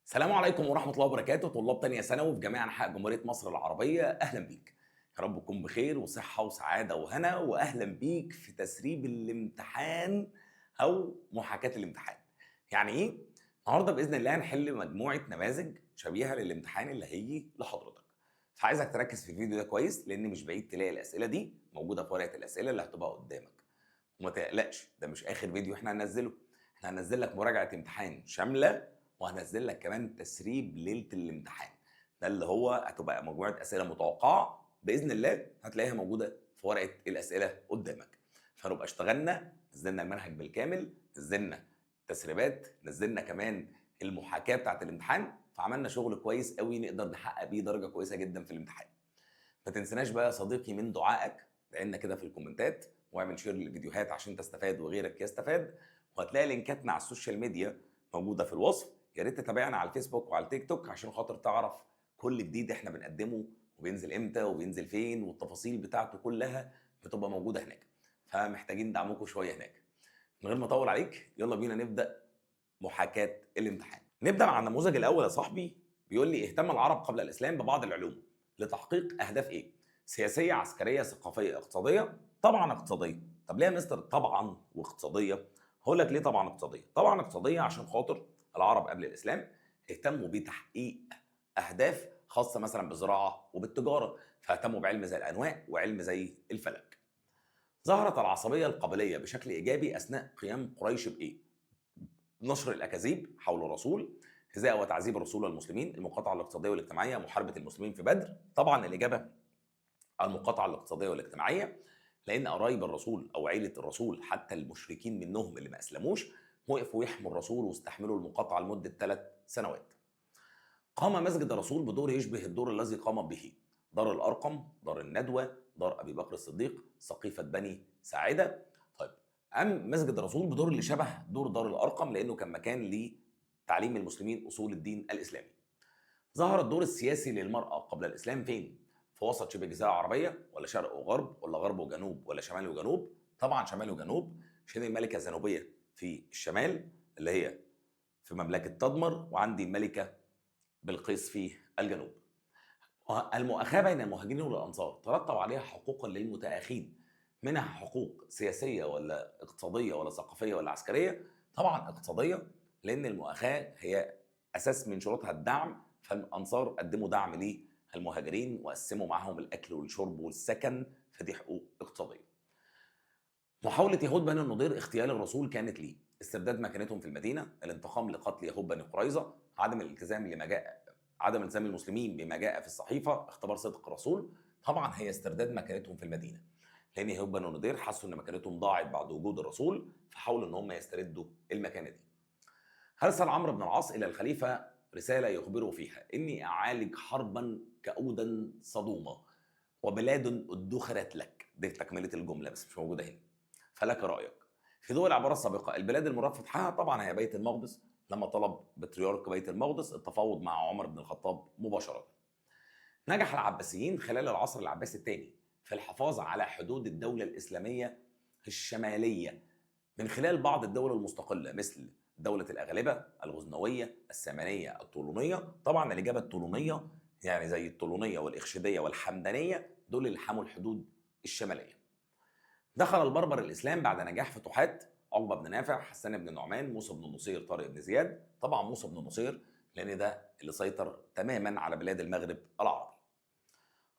السلام عليكم ورحمة الله وبركاته، طلاب تانية ثانوي في جميع أنحاء جمهورية مصر العربية، أهلا بيك. يا رب تكون بخير وصحة وسعادة وهنا، وأهلا بيك في تسريب الامتحان أو محاكاة الامتحان. يعني إيه؟ النهارده بإذن الله هنحل مجموعة نماذج شبيهة للامتحان اللي هيجي لحضرتك. فعايزك تركز في الفيديو ده كويس لأن مش بعيد تلاقي الأسئلة دي موجودة في ورقة الأسئلة اللي هتبقى قدامك. وما تقلقش، ده مش آخر فيديو إحنا هننزله، إحنا هننزل لك مراجعة امتحان شاملة وهنزل لك كمان تسريب ليله الامتحان. ده اللي هو هتبقى مجموعه اسئله متوقعه باذن الله هتلاقيها موجوده في ورقه الاسئله قدامك. فنبقى اشتغلنا، نزلنا المنهج بالكامل، نزلنا تسريبات، نزلنا كمان المحاكاه بتاعه الامتحان، فعملنا شغل كويس قوي نقدر نحقق بيه درجه كويسه جدا في الامتحان. ما تنسناش بقى يا صديقي من دعائك، لان كده في الكومنتات، واعمل شير للفيديوهات عشان تستفاد وغيرك يستفاد. وهتلاقي لينكاتنا على السوشيال ميديا موجوده في الوصف. يا ريت تتابعنا على الفيسبوك وعلى التيك توك عشان خاطر تعرف كل جديد احنا بنقدمه وبينزل امتى وبينزل فين، والتفاصيل بتاعته كلها بتبقى موجوده هناك. فمحتاجين دعمكم شويه هناك. من غير ما اطول عليك، يلا بينا نبدا محاكاه الامتحان. نبدا مع النموذج الاول يا صاحبي. بيقول لي اهتم العرب قبل الاسلام ببعض العلوم لتحقيق اهداف ايه؟ سياسيه، عسكريه، ثقافيه، اقتصاديه؟ طبعا اقتصاديه. طب ليه يا مستر طبعا واقتصاديه؟ هقول لك ليه طبعا اقتصاديه. طبعا اقتصاديه عشان خاطر العرب قبل الاسلام اهتموا بتحقيق اهداف خاصه مثلا بالزراعه وبالتجاره، فاهتموا بعلم زي الانواع وعلم زي الفلك. ظهرت العصبيه القبليه بشكل ايجابي اثناء قيام قريش بايه؟ نشر الاكاذيب حول الرسول، ايذاء وتعذيب الرسول والمسلمين، المقاطعه الاقتصاديه والاجتماعيه، محاربه المسلمين في بدر. طبعا الاجابه المقاطعه الاقتصاديه والاجتماعيه، لان قرايب الرسول او عيله الرسول حتى المشركين منهم اللي ما اسلموش وقفوا يحموا الرسول واستحملوا المقاطعه لمده 3 سنوات. قام مسجد الرسول بدور يشبه الدور الذي قام به دار الارقم، دار الندوه، دار ابي بكر الصديق، سقيفه بني ساعده. طيب، قام مسجد الرسول بدور اللي شبه دور دار الارقم لانه كان مكان لتعليم المسلمين اصول الدين الاسلامي. ظهر الدور السياسي للمراه قبل الاسلام فين؟ في وسط شبه الجزيره العربيه، ولا شرق وغرب، ولا غرب وجنوب، ولا شمال وجنوب؟ طبعا شمال وجنوب، عشان الملكه الزنوبيه في الشمال اللي هي في مملكه تدمر، وعندي الملكه بلقيس في الجنوب. المؤاخاة بين المهاجرين والأنصار ترتب عليها حقوقا للمتآخين، منها حقوق سياسية ولا اقتصادية ولا ثقافية ولا عسكرية؟ طبعا اقتصادية، لأن المؤاخاة هي أساس من شروطها الدعم، فالأنصار قدموا دعم للمهاجرين وقسموا معهم الأكل والشرب والسكن، فدي حقوق اقتصادية. محاولة يهود بني النضير اغتيال الرسول كانت ليه؟ استرداد مكانتهم في المدينة، الانتقام لقتل يهود بني قريظة، عدم التزام المسلمين بما جاء في الصحيفة، اختبار صدق الرسول. طبعا هي استرداد مكانتهم في المدينة، لأن يهود بني النضير حسوا إن مكانتهم ضاعت بعد وجود الرسول، فحاولوا إن هم يستردوا المكانة دي. أرسل عمرو بن العاص إلى الخليفة رسالة يخبره فيها إني أعالج حربا كؤودا صدومة وبلاد ادخرت لك. دي تكملة الجملة بس مش موجودة هنا. فلك رأيك. في ضوء العبارة السابقة، البلاد المراد فتحها طبعا هي بيت المقدس، لما طلب بطريرك بيت المقدس التفاوض مع عمر بن الخطاب مباشرة. نجح العباسيين خلال العصر العباسي الثاني في الحفاظ على حدود الدولة الإسلامية الشمالية من خلال بعض الدول المستقلة مثل دولة الأغلبة، الغزنوية، السامانية، الطولونية. طبعا الإجابة الطولونية، يعني زي الطولونية والإخشيدية والحمدانية، دول اللي حموا الحدود الشمالية. دخل البربر الإسلام بعد نجاح فتوحات عقبة بن نافع، حسان بن النعمان، موسى بن النصير، طارق بن زياد. طبعا موسى بن النصير لأن ده اللي سيطر تماما على بلاد المغرب العربي.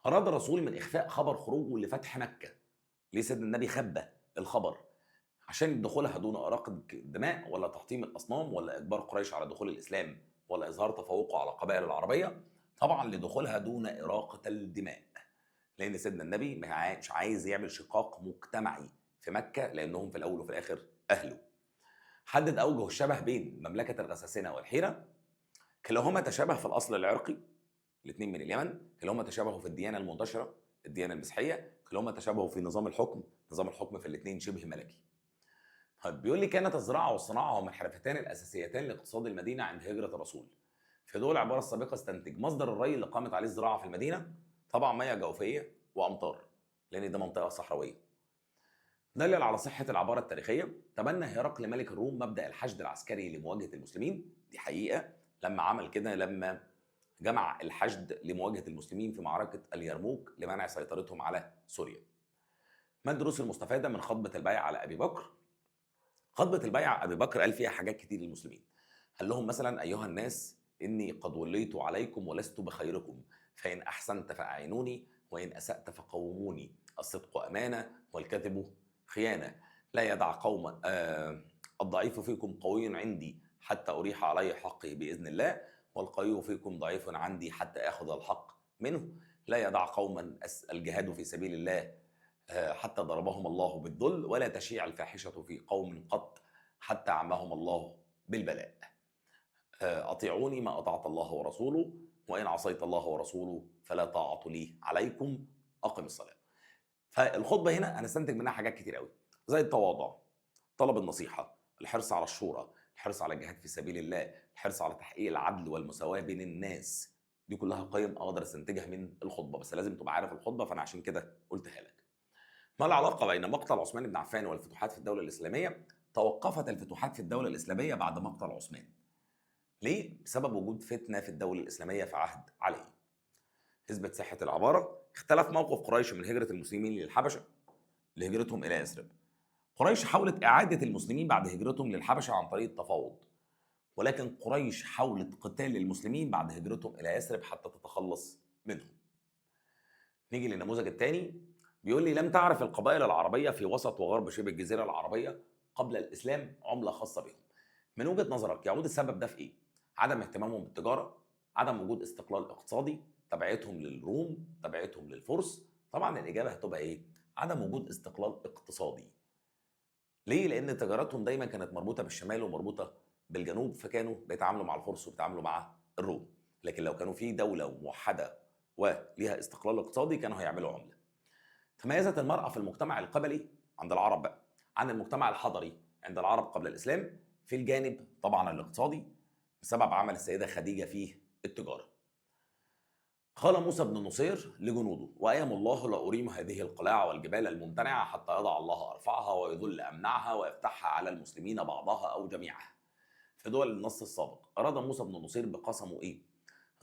أراد الرسول من إخفاء خبر خروجه لفتح مكة. ليه سيدنا النبي خبى الخبر؟ عشان دخولها دون إراقة الدماء، ولا تحطيم الأصنام، ولا إجبار قريش على دخول الإسلام، ولا إظهار تفوقه على القبائل العربية؟ طبعا لدخولها دون إراقة الدماء، لأن سيدنا النبي مش عايز يعمل شقاق مجتمعي في مكة، لأنهم في الأول وفي الآخر أهله. حدد أوجه الشبه بين مملكة الغساسنة والحيرة. كلاهما تشابه في الأصل العرقي، الاثنين من اليمن. كلاهما تشابهوا في الديانة المنتشرة، الديانة المسيحية. كلاهما تشابهوا في نظام الحكم، نظام الحكم في الاثنين شبه ملكي. طيب، بيقول لي كانت الزراعة والصناعة هما الحرفتان الأساسيتان لاقتصاد المدينة عند هجرة الرسول. في ضوء العبارة السابقة استنتج مصدر الري اللي قامت عليه الزراعة في المدينة. طبعا مياه جوفية وأمطار، لأن ده منطقة صحراوية. دلل على صحة العبارة التاريخية. تبنى هرقل ملك الروم مبدأ الحشد العسكري لمواجهة المسلمين، دي حقيقة. لما عمل كده، لما جمع الحشد لمواجهة المسلمين في معركة اليرموك لمنع سيطرتهم على سوريا. ما الدروس المستفادة من خطبة البيعة على أبي بكر؟ خطبة البيعة أبي بكر قال فيها حاجات كتير للمسلمين. قال لهم مثلا: أيها الناس، إني قد وليت عليكم ولست بخيركم، فإن أحسنت فأعينوني وإن أسأت فقوموني، الصدق أمانة والكذب خيانة، لا يدع قوما الضعيف فيكم قوي عندي حتى أريح عليه حقه بإذن الله، والقوي فيكم ضعيف عندي حتى آخذ الحق منه، لا يدع قوما الجهاد في سبيل الله حتى ضربهم الله بالذل، ولا تشيع الفاحشة في قوم قط حتى عمهم الله بالبلاء. أطيعوني ما أطعت الله ورسوله، وإن عصيت الله ورسوله فلا طاعة لي عليكم، أقم الصلاة. فالخطبة هنا أنا استنتج منها حاجات كتير قوي، زي التواضع، طلب النصيحة، الحرص على الشورى، الحرص على الجهاد في سبيل الله، الحرص على تحقيق العدل والمساواة بين الناس. دي كلها قيم أقدر استنتجها من الخطبة، بس لازم تبقى عارف الخطبة، فأنا عشان كده قلتها لك. ما العلاقة بين مقتل عثمان بن عفان والفتوحات في الدولة الإسلامية؟ توقفت الفتوحات في الدولة الإسلامية بعد مقتل عثمان. ليه؟ بسبب وجود فتنة في الدولة الإسلامية في عهد علي. اثبت صحة العبارة: اختلف موقف قريش من هجرة المسلمين للحبشة لهجرتهم إلى يثرب. قريش حاولت إعادة المسلمين بعد هجرتهم للحبشة عن طريق التفاوض، ولكن قريش حاولت قتال المسلمين بعد هجرتهم إلى يثرب حتى تتخلص منهم. نيجي للنموذج الثاني، بيقول لي: لم تعرف القبائل العربية في وسط وغرب شبه الجزيرة العربية قبل الإسلام عملة خاصة بهم. من وجهة نظرك يعود السبب ده في إيه؟ عدم اهتمامهم بالتجارة، عدم وجود استقلال اقتصادي، تبعيتهم للروم، تبعيتهم للفرس؟ طبعا الإجابة هتبقى إيه؟ عدم وجود استقلال اقتصادي. ليه؟ لأن تجارتهم دايما كانت مربوطة بالشمال ومربوطة بالجنوب، فكانوا بيتعاملوا مع الفرس وبيتعاملوا مع الروم. لكن لو كانوا في دولة موحدة وليها استقلال اقتصادي كانوا هيعملوا عملة. تميزت المرأة في المجتمع القبلي عند العرب بقى عن المجتمع الحضري عند العرب قبل الإسلام في الجانب طبعا الاقتصادي، بسبب عمل السيدة خديجة في التجارة. قال موسى بن نصير لجنوده: وأيم الله لأريم هذه القلاع والجبال الممتنعة حتى يضع الله أرفعها ويذل أمنعها ويفتحها على المسلمين بعضها أو جميعها. في دول النص السابق أراد موسى بن نصير بقسمه إيه؟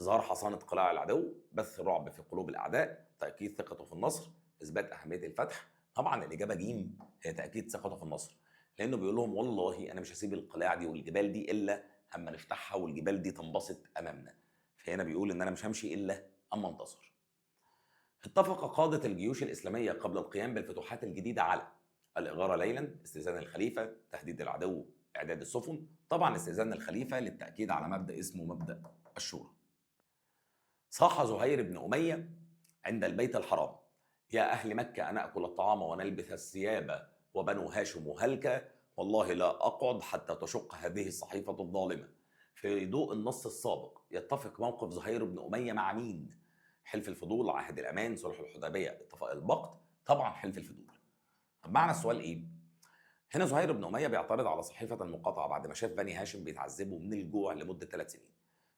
إظهار حصانة قلاع العدو، بث الرعب في قلوب الأعداء، تأكيد ثقته في النصر، إثبات أهمية الفتح. طبعا الإجابة جيم، هي تأكيد ثقته في النصر، لأنه بيقول لهم: والله أنا مش هسيب القلاع دي والجبال دي إلا أما نفتحها والجبال دي تنبسط أمامنا. فهنا بيقول إن أنا مش همشي إلا أما انتصر. اتفق قادة الجيوش الإسلامية قبل القيام بالفتوحات الجديدة على الإغارة ليلا، استئذان الخليفة، تهديد العدو، إعداد السفن. طبعا استئذان الخليفة للتأكيد على مبدأ اسمه مبدأ الشورى. صاح زهير بن أمية عند البيت الحرام: يا أهل مكة أنأكل الطعام ونلبث الثياب وبنو هاشم هلكة، والله لا أقعد حتى تشق هذه الصحيفة الظالمة. في ضوء النص السابق يتفق موقف زهير بن أمية مع مين؟ حلف الفضول، عهد الأمان، صلح الحديبية، اتفاق البقت. طبعا حلف الفضول. طب معنى السؤال إيه؟ هنا زهير بن أمية بيعترض على صحيفة المقاطعة بعد ما شاف بني هاشم بيتعذبوا من الجوع لمدة 3 سنين.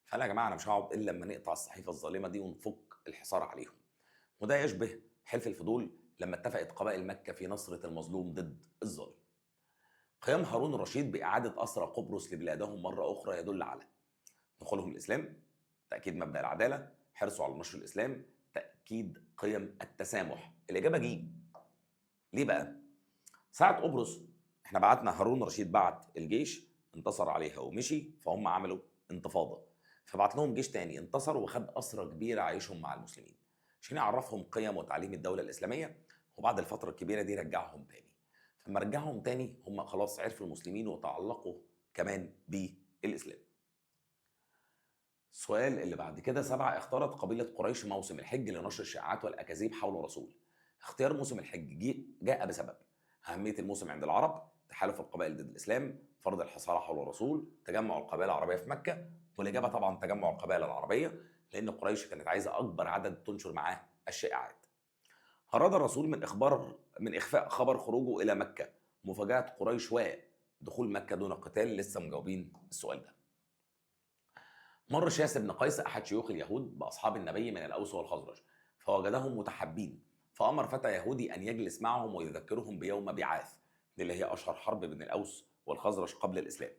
فأنا يا جماعة أنا مش هقعد إلا لما نقطع الصحيفة الظالمة دي ونفك الحصار عليهم. وده يشبه حلف الفضول لما اتفقت قبائل مكة في نصرة المظلوم ضد الظالم. قيام هارون الرشيد بإعادة أسرى قبرص لبلادهم مرة أخرى يدل على دخولهم الإسلام، تأكيد مبدأ العدالة، حرصوا على نشر الإسلام، تأكيد قيم التسامح. الإجابة جيم. ليه بقى؟ ساعة قبرص احنا بعتنا هارون رشيد، بعت الجيش انتصر عليها ومشي، فهم عملوا انتفاضة، فبعت لهم جيش تاني انتصر وخد أسرى كبيرة عايشهم مع المسلمين عشان يعرفهم قيم وتعليم الدولة الإسلامية، وبعد الفترة الكبيرة دي رجعهم تاني. فلما رجعهم تاني هم خلاص عرفوا المسلمين وتعلقوا كمان بالإسلام. السؤال اللي بعد كده: 7، اختارت قبيلة قريش موسم الحج لنشر الشائعات والأكاذيب حول الرسول. اختيار موسم الحج جاء بسبب أهمية الموسم عند العرب، تحالف القبائل ضد الإسلام، فرض الحصار حول الرسول، تجمع القبائل العربية في مكة. والإجابة طبعا تجمع القبائل العربية، لأن قريش كانت عايزة أكبر عدد تنشر معاه الشائعات. أراد الرسول من إخفاء خبر خروجه إلى مكة، مفاجأة قريش ودخول مكة دون قتال. لسه مجاوبين السؤال ده. مر شاس بن قيس أحد شيوخ اليهود بأصحاب النبي من الأوس والخزرج، فوجدهم متحابين، فأمر فتى يهودي أن يجلس معهم ويذكرهم بيوم بعاث، اللي هي أشهر حرب بين الأوس والخزرج قبل الإسلام.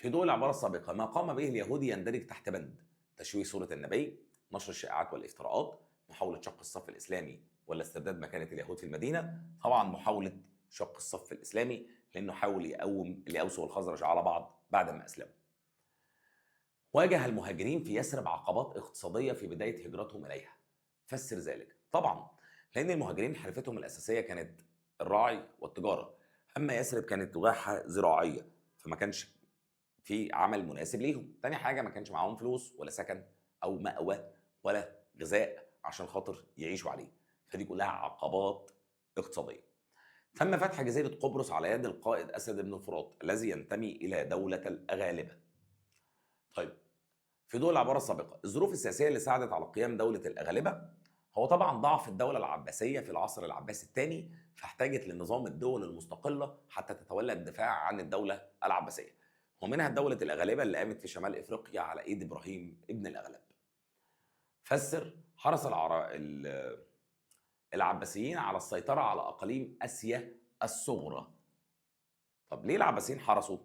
في ضوء العبارة السابقة، ما قام به اليهود يندرج تحت بند تشويه صورة النبي، نشر الشائعات والافتراءات، محاولة شق الصف الإسلامي ولا استرداد مكانة اليهود في المدينة. طبعا محاولة شق الصف الإسلامي، لأنه حاول يقوم الأوس والخزرج على بعض بعد ما أسلموا. واجه المهاجرين في يثرب عقبات اقتصادية في بداية هجرتهم إليها. فسر ذلك. طبعا لأن المهاجرين حرفتهم الأساسية كانت الراعي والتجارة، أما يثرب كانت واحة زراعية، فما كانش في عمل مناسب ليهم. تاني حاجة، ما كانش معاهم فلوس ولا سكن أو مأوى ولا غذاء عشان خاطر يعيشوا عليه، فدي كلها عقبات اقتصادية. تم فتح جزيرة قبرص على يد القائد أسد بن الفرات الذي ينتمي إلى دولة الأغالبة. طيب، في ضوء العبارة السابقة، الظروف السياسية اللي ساعدت على قيام دولة الأغالبة، هو طبعا ضعف الدولة العباسية في العصر العباسي الثاني، فاحتاجت لنظام الدول المستقلة حتى تتولى الدفاع عن الدولة العباسية، ومنها دولة الأغالبة اللي قامت في شمال إفريقيا على إيد إبراهيم ابن الأغلب. فسر. حرص العباسيين على السيطرة على أقاليم آسيا الصغرى. طب ليه العباسيين حرصوا؟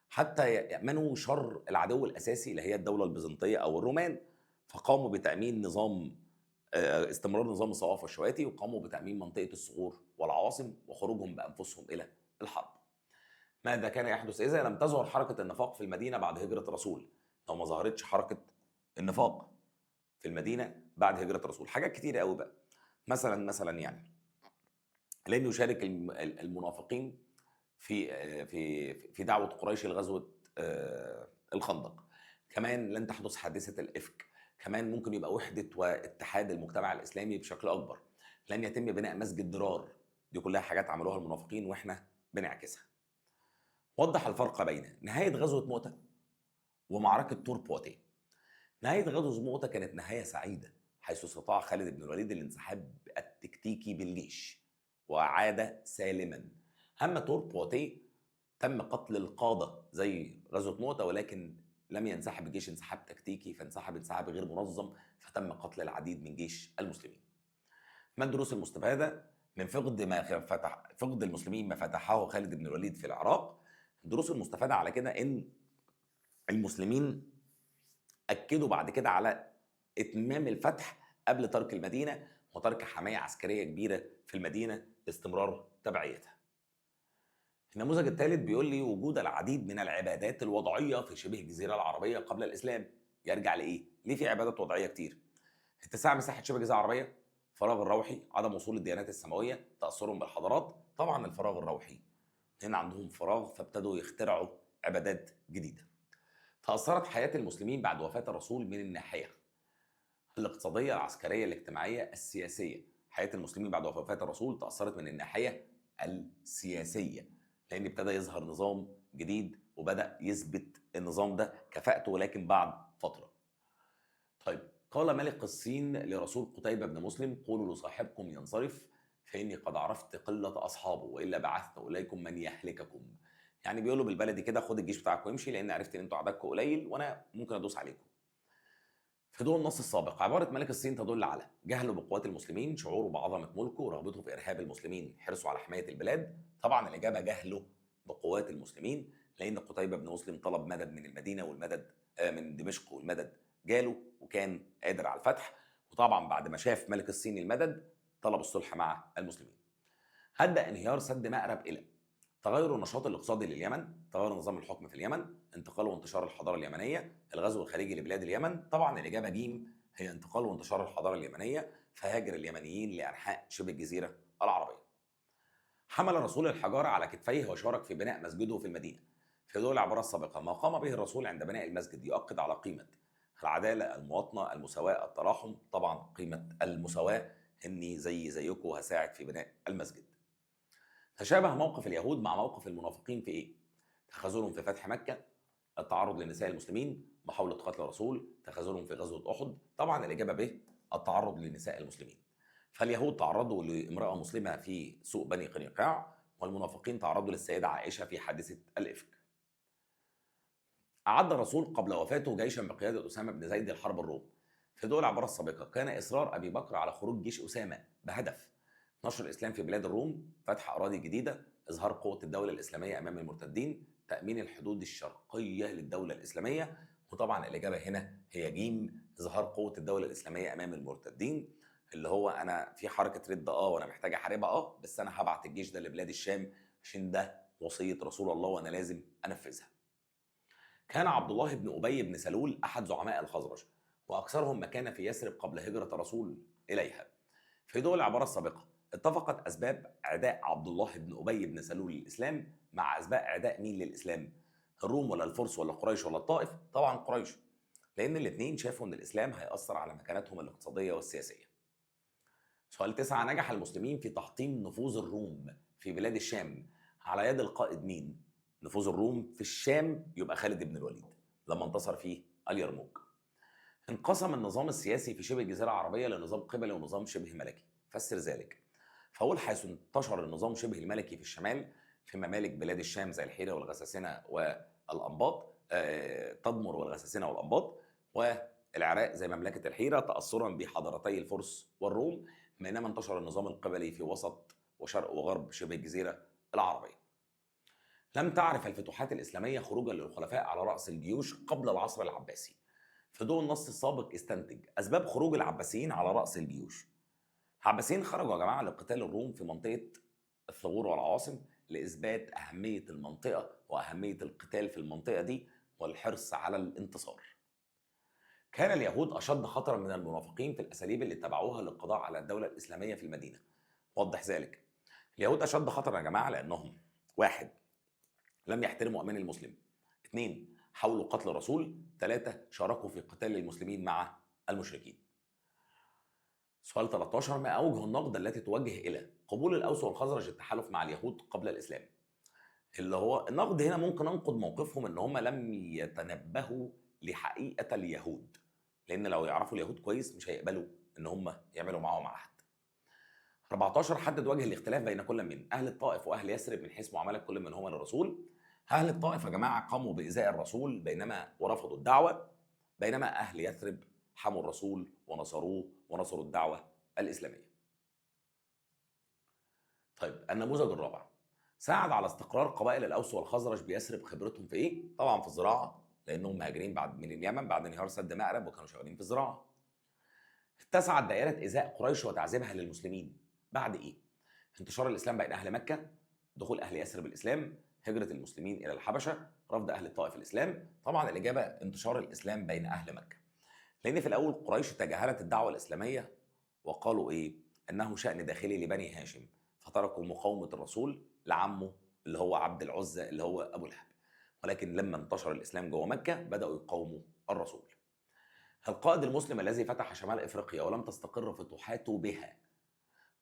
حتى يأمنوا شر العدو الأساسي اللي هي الدولة البيزنطية أو الرومان، فقاموا بتأمين استمرار نظام الصوافة الشواتي، وقاموا بتأمين منطقة الصخور والعواصم وخروجهم بأنفسهم إلى الحرب. ماذا كان يحدث إذا لم تظهر حركة النفاق في المدينة بعد هجرة الرسول؟ لو ما ظهرتش حركة النفاق في المدينة بعد هجرة الرسول، حاجات كتيرة قوي بقى. مثلا يعني لن يشارك المنافقين في دعوة قريش لغزوة الخندق. كمان لن تحدث حادثة الإفك. كمان ممكن يبقى وحدة واتحاد المجتمع الإسلامي بشكل أكبر. لن يتم بناء مسجد ضرار. دي كلها حاجات عملوها المنافقين وإحنا بنعكسها. وضح الفرق بين نهاية غزوة مؤتة ومعركة تور بواتيه. نهاية غزوة مؤتة كانت نهاية سعيدة، حيث استطاع خالد بن الوليد الانسحاب التكتيكي بالجيش وعاد سالما. أما تور بواتيه تم قتل القادة زي غزوة مؤتة، ولكن لم ينسحب الجيش انسحاب تكتيكي، انسحاب غير منظم، فتم قتل العديد من جيش المسلمين. ما الدروس المستفادة من فقد المسلمين ما فتحه خالد بن الوليد في العراق؟ الدروس المستفادة على كده إن المسلمين أكدوا بعد كده على إتمام الفتح قبل ترك المدينة، وترك حماية عسكرية كبيرة في المدينة لاستمرار تبعيتها. النموذج الثالث بيقول لي وجود العديد من العبادات الوضعية في شبه الجزيرة العربية قبل الإسلام. يرجع لإيه؟ ليه في عبادات وضعية كتير؟ اتساع مساحة شبه الجزيرة العربية، فراغ الروحي، عدم وصول الديانات السماوية، تأثرهم بالحضارات. طبعا الفراغ الروحي، هنا عندهم فراغ فابتدوا يخترعوا عبادات جديدة. تأثرت حياة المسلمين بعد وفاة الرسول من الناحية الاقتصادية، العسكرية، الاجتماعية، السياسية. حياة المسلمين بعد وفاة الرسول تأثرت من الناحية السياسية، لأن ابتدى يظهر نظام جديد وبدأ يثبت النظام ده كفاءته، ولكن بعد فترة. طيب، قال ملك الصين لرسول قتيبة بن مسلم: قولوا لصاحبكم ينصرف فإني قد عرفت قلة أصحابه وإلا بعثت إليكم من يهلككم. يعني بيقولوا بالبلدي كده: خد الجيش بتاعك وامشي، لأن عرفت إن أنتوا عددكم قليل وأنا ممكن أدوس عليكم. في ضوء النص السابق، عبارة ملك الصين تدل على جهله بقوات المسلمين، شعوره بعظمة ملكه، رغبته في إرهاب المسلمين، حرصه على حماية البلاد. طبعا الإجابة جهله بقوات المسلمين، لأن قتيبة بن مسلم طلب مدد من المدينة والمدد من دمشق، والمدد جاله وكان قادر على الفتح. وطبعا بعد ما شاف ملك الصين المدد طلب الصلح مع المسلمين. أدى انهيار سد مأرب إلى تغير النشاط الاقتصادي لليمن، تغير نظام الحكم في اليمن، انتقال وانتشار الحضاره اليمنيه، الغزو الخارجي لبلاد اليمن. طبعا الاجابه ج هي انتقال وانتشار الحضاره اليمنيه، فهاجر اليمنيين لانحاء شبه الجزيره العربيه. حمل الرسول الحجاره على كتفيه وشارك في بناء مسجده في المدينه. في ضوء العباره السابقه، ما قام به الرسول عند بناء المسجد يؤكد على قيمه العداله، المواطنه، المساواه، التراحم. طبعا قيمه المساواه، اني زيكم هساعد في بناء المسجد. تشابه موقف اليهود مع موقف المنافقين في ايه؟ تخاذلهم في فتح مكة، التعرض لنساء المسلمين، محاولة قتل الرسول، تخاذلهم في غزوة أحد. طبعا الإجابة ب التعرض لنساء المسلمين. فاليهود تعرضوا لامرأة مسلمة في سوق بني قينقاع، والمنافقين تعرضوا للسيدة عائشة في حادثة الإفك. أعد الرسول قبل وفاته جيشا بقيادة أسامة بن زيد لحرب الروم. في ضوء العبارة السابقة، كان إصرار أبي بكر على خروج جيش أسامة بهدف نشر الإسلام في بلاد الروم، فتح أراضي جديدة، إظهار قوة الدولة الإسلامية أمام المرتدين، تأمين الحدود الشرقية للدولة الإسلامية. وطبعا الإجابة هنا هي جيم، إظهار قوة الدولة الإسلامية أمام المرتدين، اللي هو أنا في حركة رد وأنا محتاج أحاربها بس أنا هبعت الجيش ده لبلاد الشام عشان ده وصية رسول الله وأنا لازم أنفذها. كان عبد الله بن أبي بن سلول أحد زعماء الخزرج وأكثرهم مكانة في يثرب قبل هجرة الرسول إليها. في ضوء العبارة السابقة اتفقت أسباب إعداء عبد الله بن أبي بن سلول للإسلام مع أسباب إعداء مين للإسلام؟ الروم ولا الفرس ولا قريش ولا الطائف؟ طبعا قريش، لأن الاثنين شافوا إن الإسلام هيأثر على مكانتهم الاقتصادية والسياسية. سؤال 9: نجح المسلمين في تحطيم نفوذ الروم في بلاد الشام على يد القائد مين؟ نفوذ الروم في الشام يبقى خالد بن الوليد لما انتصر في اليرموك. انقسم النظام السياسي في شبه الجزيرة العربية لنظام قبلي ونظام شبه ملكي، فسر ذلك. فأول حيث انتشر النظام شبه الملكي في الشمال في ممالك بلاد الشام زي الحيرة والغساسنة والأنباط، تدمر والغساسنة والأنباط، والعراق زي مملكة الحيرة تأثرا بحضارتي الفرس والروم، بينما انتشر النظام القبلي في وسط وشرق وغرب شبه الجزيرة العربية. لم تعرف الفتوحات الإسلامية خروجا للخلفاء على رأس الجيوش قبل العصر العباسي. في ضوء النص السابق استنتج أسباب خروج العباسيين على رأس الجيوش. العباسيين خرجوا يا جماعة لقتال الروم في منطقة الثغور والعواصم لإثبات أهمية المنطقة وأهمية القتال في المنطقة دي والحرص على الانتصار. كان اليهود أشد خطرا من المنافقين في الأساليب اللي اتبعوها للقضاء على الدولة الإسلامية في المدينة. وضح ذلك. اليهود أشد خطرا يا جماعة لأنهم: 1. لم يحترموا أمان المسلم. 2. حاولوا قتل الرسول. 3. شاركوا في قتال المسلمين مع المشركين. سؤال 13: ما أوجه النقد التي توجه إلى قبول الأوس والخزرج التحالف مع اليهود قبل الإسلام؟ اللي هو النقد هنا ممكن أنقد موقفهم إن هم لم يتنبهوا لحقيقة اليهود، لأن لو يعرفوا اليهود كويس مش هيقبلوا إن هم يعملوا معاهم عهد. 14: حدد وجه الاختلاف بين كل من أهل الطائف وأهل يثرب من حيث معاملة كل منهما للرسول. أهل الطائف يا جماعة قاموا بإيذاء الرسول ورفضوا الدعوة، بينما أهل يثرب حموا الرسول ونصروه ونصروا الدعوة الإسلامية. طيب النموذج الرابع: ساعد على استقرار قبائل الأوس والخزرج بيثرب خبرتهم في إيه؟ طبعا في الزراعة، لأنهم مهاجرين من اليمن بعد انهيار سد مأرب وكانوا شغالين في الزراعة. اتسعت دائرة إيذاء قريش وتعذيبها للمسلمين بعد إيه؟ انتشار الإسلام بين أهل مكة، دخول أهل يثرب الإسلام، هجرة المسلمين إلى الحبشة، رفض أهل الطائف الإسلام. طبعا الإجابة انتشار الإسلام بين أهل مكة، لأن في الأول قريش تجاهلت الدعوة الإسلامية وقالوا إيه؟ أنه شأن داخلي لبني هاشم، فتركوا مقاومة الرسول لعمه اللي هو عبد العزة اللي هو أبو لهب. ولكن لما انتشر الإسلام جوه مكة بدأوا يقاوموا الرسول. القائد المسلم الذي فتح شمال إفريقيا ولم تستقر فتوحاته بها: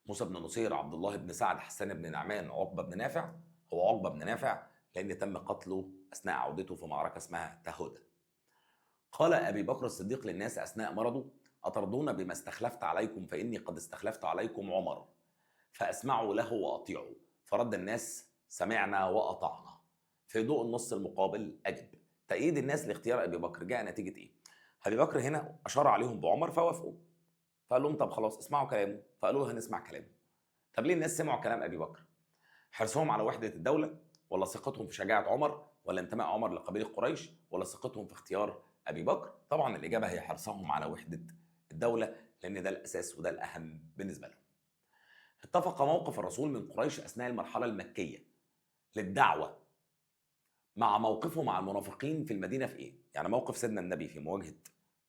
موسى بن نصير، عبد الله بن سعد، حسان بن نعمان، عقبة بن نافع. هو عقبة بن نافع لأن تم قتله أثناء عودته في معركة اسمها تهودة. قال أبي بكر الصديق للناس أثناء مرضه: أترضون بما استخلفت عليكم فإني قد استخلفت عليكم عمر، فأسمعوا له وأطيعوا. فرد الناس: سمعنا وأطعنا. في ضوء النص المقابل أجب. تأييد الناس لاختيار أبي بكر جاء نتيجة إيه؟ أبي بكر هنا أشار عليهم بعمر فوافقوا، فقال لهم طب خلاص اسمعوا كلامه، فقالوا له هنسمع كلامه. طب ليه الناس سمعوا كلام أبي بكر؟ حرصهم على وحدة الدولة، ولا ثقتهم في شجاعة عمر، ولا انتماء عمر لقبيلة قريش، ولا ثقتهم في اختيار أبي بكر؟ طبعا الإجابة هي حرصهم على وحدة الدولة، لأن ده الأساس وده الأهم بالنسبة لهم. اتفق موقف الرسول من قريش أثناء المرحلة المكية للدعوة مع موقفه مع المنافقين في المدينة في إيه؟ يعني موقف سيدنا النبي في مواجهة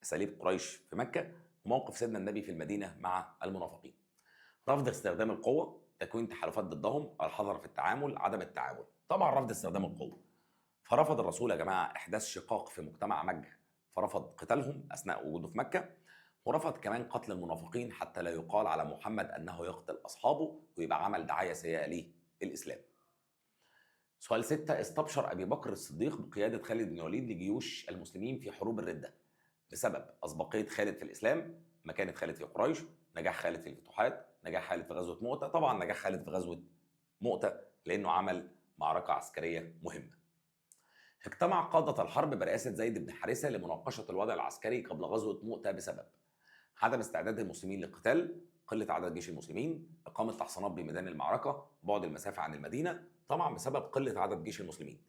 أساليب قريش في مكة، وموقف سيدنا النبي في المدينة مع المنافقين. رفض استخدام القوة، تكوين تحالفات ضدهم، الحذر في التعامل، عدم التعامل. طبعا رفض استخدام القوة، فرفض الرسول يا جماعة إحداث شقاق في مجتمع مكة، فرفض قتالهم أثناء وجوده في مكة، ورفض كمان قتل المنافقين حتى لا يقال على محمد أنه يقتل أصحابه ويبقى عمل دعاية سيئة ليه الإسلام. سؤال 6: استبشر أبي بكر الصديق بقيادة خالد بن الوليد لجيوش المسلمين في حروب الردة بسبب أسبقية خالد في الإسلام، مكانة خالد في قريش، نجاح خالد في الفتوحات، نجاح خالد في غزوة مؤتة. طبعا نجاح خالد في غزوة مؤتة لأنه عمل معركة عسكرية مهمة. اجتمع قادة الحرب برئاسة زيد بن حارثة لمناقشة الوضع العسكري قبل غزوة مؤتة بسبب عدم استعداد المسلمين للقتال، قلة عدد جيش المسلمين، إقامة تحصينات بميدان المعركة، بعد المسافة عن المدينة. طبعا بسبب قلة عدد جيش المسلمين.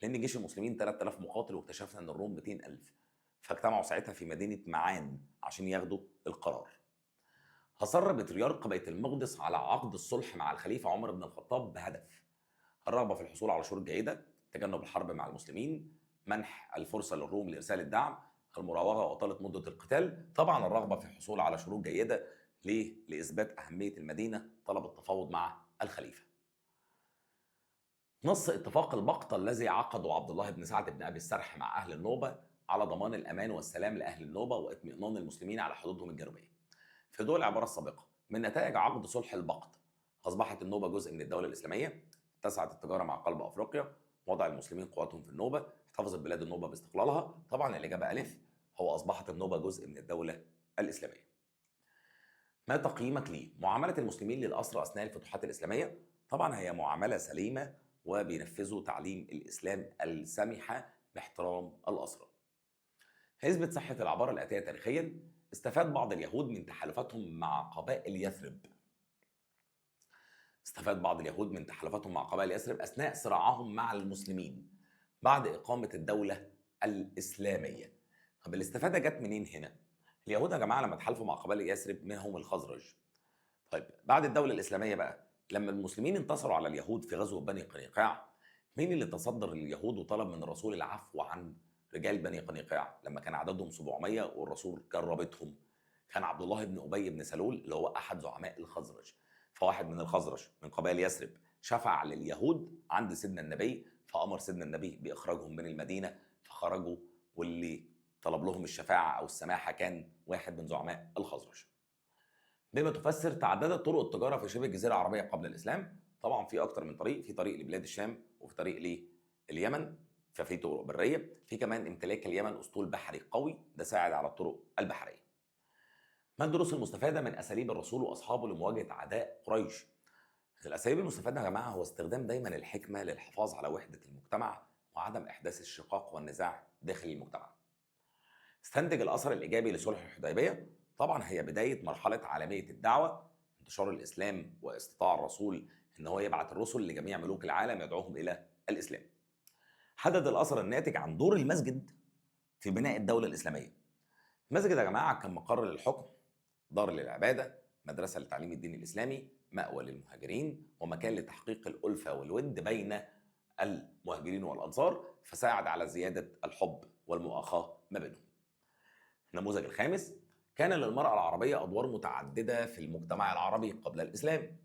لان جيش المسلمين 3000 مقاتل، واكتشفنا ان الروم 200,000. فاجتمعوا ساعتها في مدينه معان عشان ياخدوا القرار. اصر بطريرك بيت المقدس على عقد الصلح مع الخليفه عمر بن الخطاب بهدف الرغبه في الحصول على شروط جيده، تجنب الحرب مع المسلمين، منح الفرصه للروم لارسال الدعم، المراوغه واطاله مده القتال. طبعا الرغبه في الحصول على شروط جيده ليه؟ لاثبات اهميه المدينه، طلب التفاوض مع الخليفه. نص اتفاق البقطة الذي عقده عبد الله بن سعد بن أبي السرح مع أهل النوبة على ضمان الأمان والسلام لأهل النوبة واطمئنان المسلمين على حدودهم الجنوبية. في ضوء العبارة السابقة من نتائج عقد صلح البقط، أصبحت النوبة جزء من الدولة الإسلامية، اتسعت التجارة مع قلب أفريقيا، وضع المسلمين قواتهم في النوبة، احتفظت بلاد النوبة باستقلالها. طبعا الإجابة ألف، هو أصبحت النوبة جزء من الدولة الإسلامية. ما تقييمك لمعاملة المسلمين للأسرى أثناء الفتوحات الإسلامية؟ طبعا هي معاملة سليمة، وبينفذوا تعليم الإسلام السمحة باحترام الأسرى. هيثبت صحة العبارة الآتية تاريخيا: استفاد بعض اليهود من تحالفاتهم مع قبائل يثرب. استفاد بعض اليهود من تحالفاتهم مع قبائل يثرب أثناء صراعهم مع المسلمين بعد إقامة الدولة الإسلامية. طب الاستفادة جت منين هنا؟ اليهود يا جماعة لما تحالفوا مع قبائل يثرب منهم الخزرج. طيب بعد الدولة الإسلامية بقى، لما المسلمين انتصروا على اليهود في غزوة بني قنيقاع، مين اللي تصدر لليهود وطلب من الرسول العفو عن رجال بني قنيقاع لما كان عددهم 700 والرسول جربتهم؟ كان عبد الله بن أبي بن سلول اللي هو أحد زعماء الخزرج. فواحد من الخزرج من قبائل يثرب شفع لليهود عند سيدنا النبي، فأمر سيدنا النبي بإخراجهم من المدينة، فخرجوا، واللي طلب لهم الشفاعة أو السماحة كان واحد من زعماء الخزرج. بما تفسر تعددت طرق التجاره في شبه الجزيره العربيه قبل الاسلام. طبعا في اكتر من طريق، في طريق لبلاد الشام، وفي طريق لليمن، ففي طرق بريه، في كمان امتلاك اليمن اسطول بحري قوي ده ساعد على الطرق البحريه. ما الدروس المستفاده من اساليب الرسول واصحابه لمواجهه اعداء قريش؟ الاساليب المستفاده يا جماعه هو استخدام دايما الحكمه للحفاظ على وحده المجتمع وعدم احداث الشقاق والنزاع داخل المجتمع. استنتج الاثر الايجابي لصلح الحديبيه. طبعا هي بدايه مرحله عالميه الدعوه، انتشار الاسلام واستطاع الرسول ان هو يبعث الرسل لجميع ملوك العالم يدعوهم الى الاسلام. حدد الاثر الناتج عن دور المسجد في بناء الدوله الاسلاميه. المسجد يا جماعه كان مقر للحكم، دار للعباده، مدرسه لتعليم الدين الاسلامي، مأوى للمهاجرين، ومكان لتحقيق الالفه والود بين المهاجرين والانصار، فساعد على زياده الحب والمؤاخاه ما بينهم. النموذج الخامس: كان للمرأة العربية أدوار متعددة في المجتمع العربي قبل الإسلام.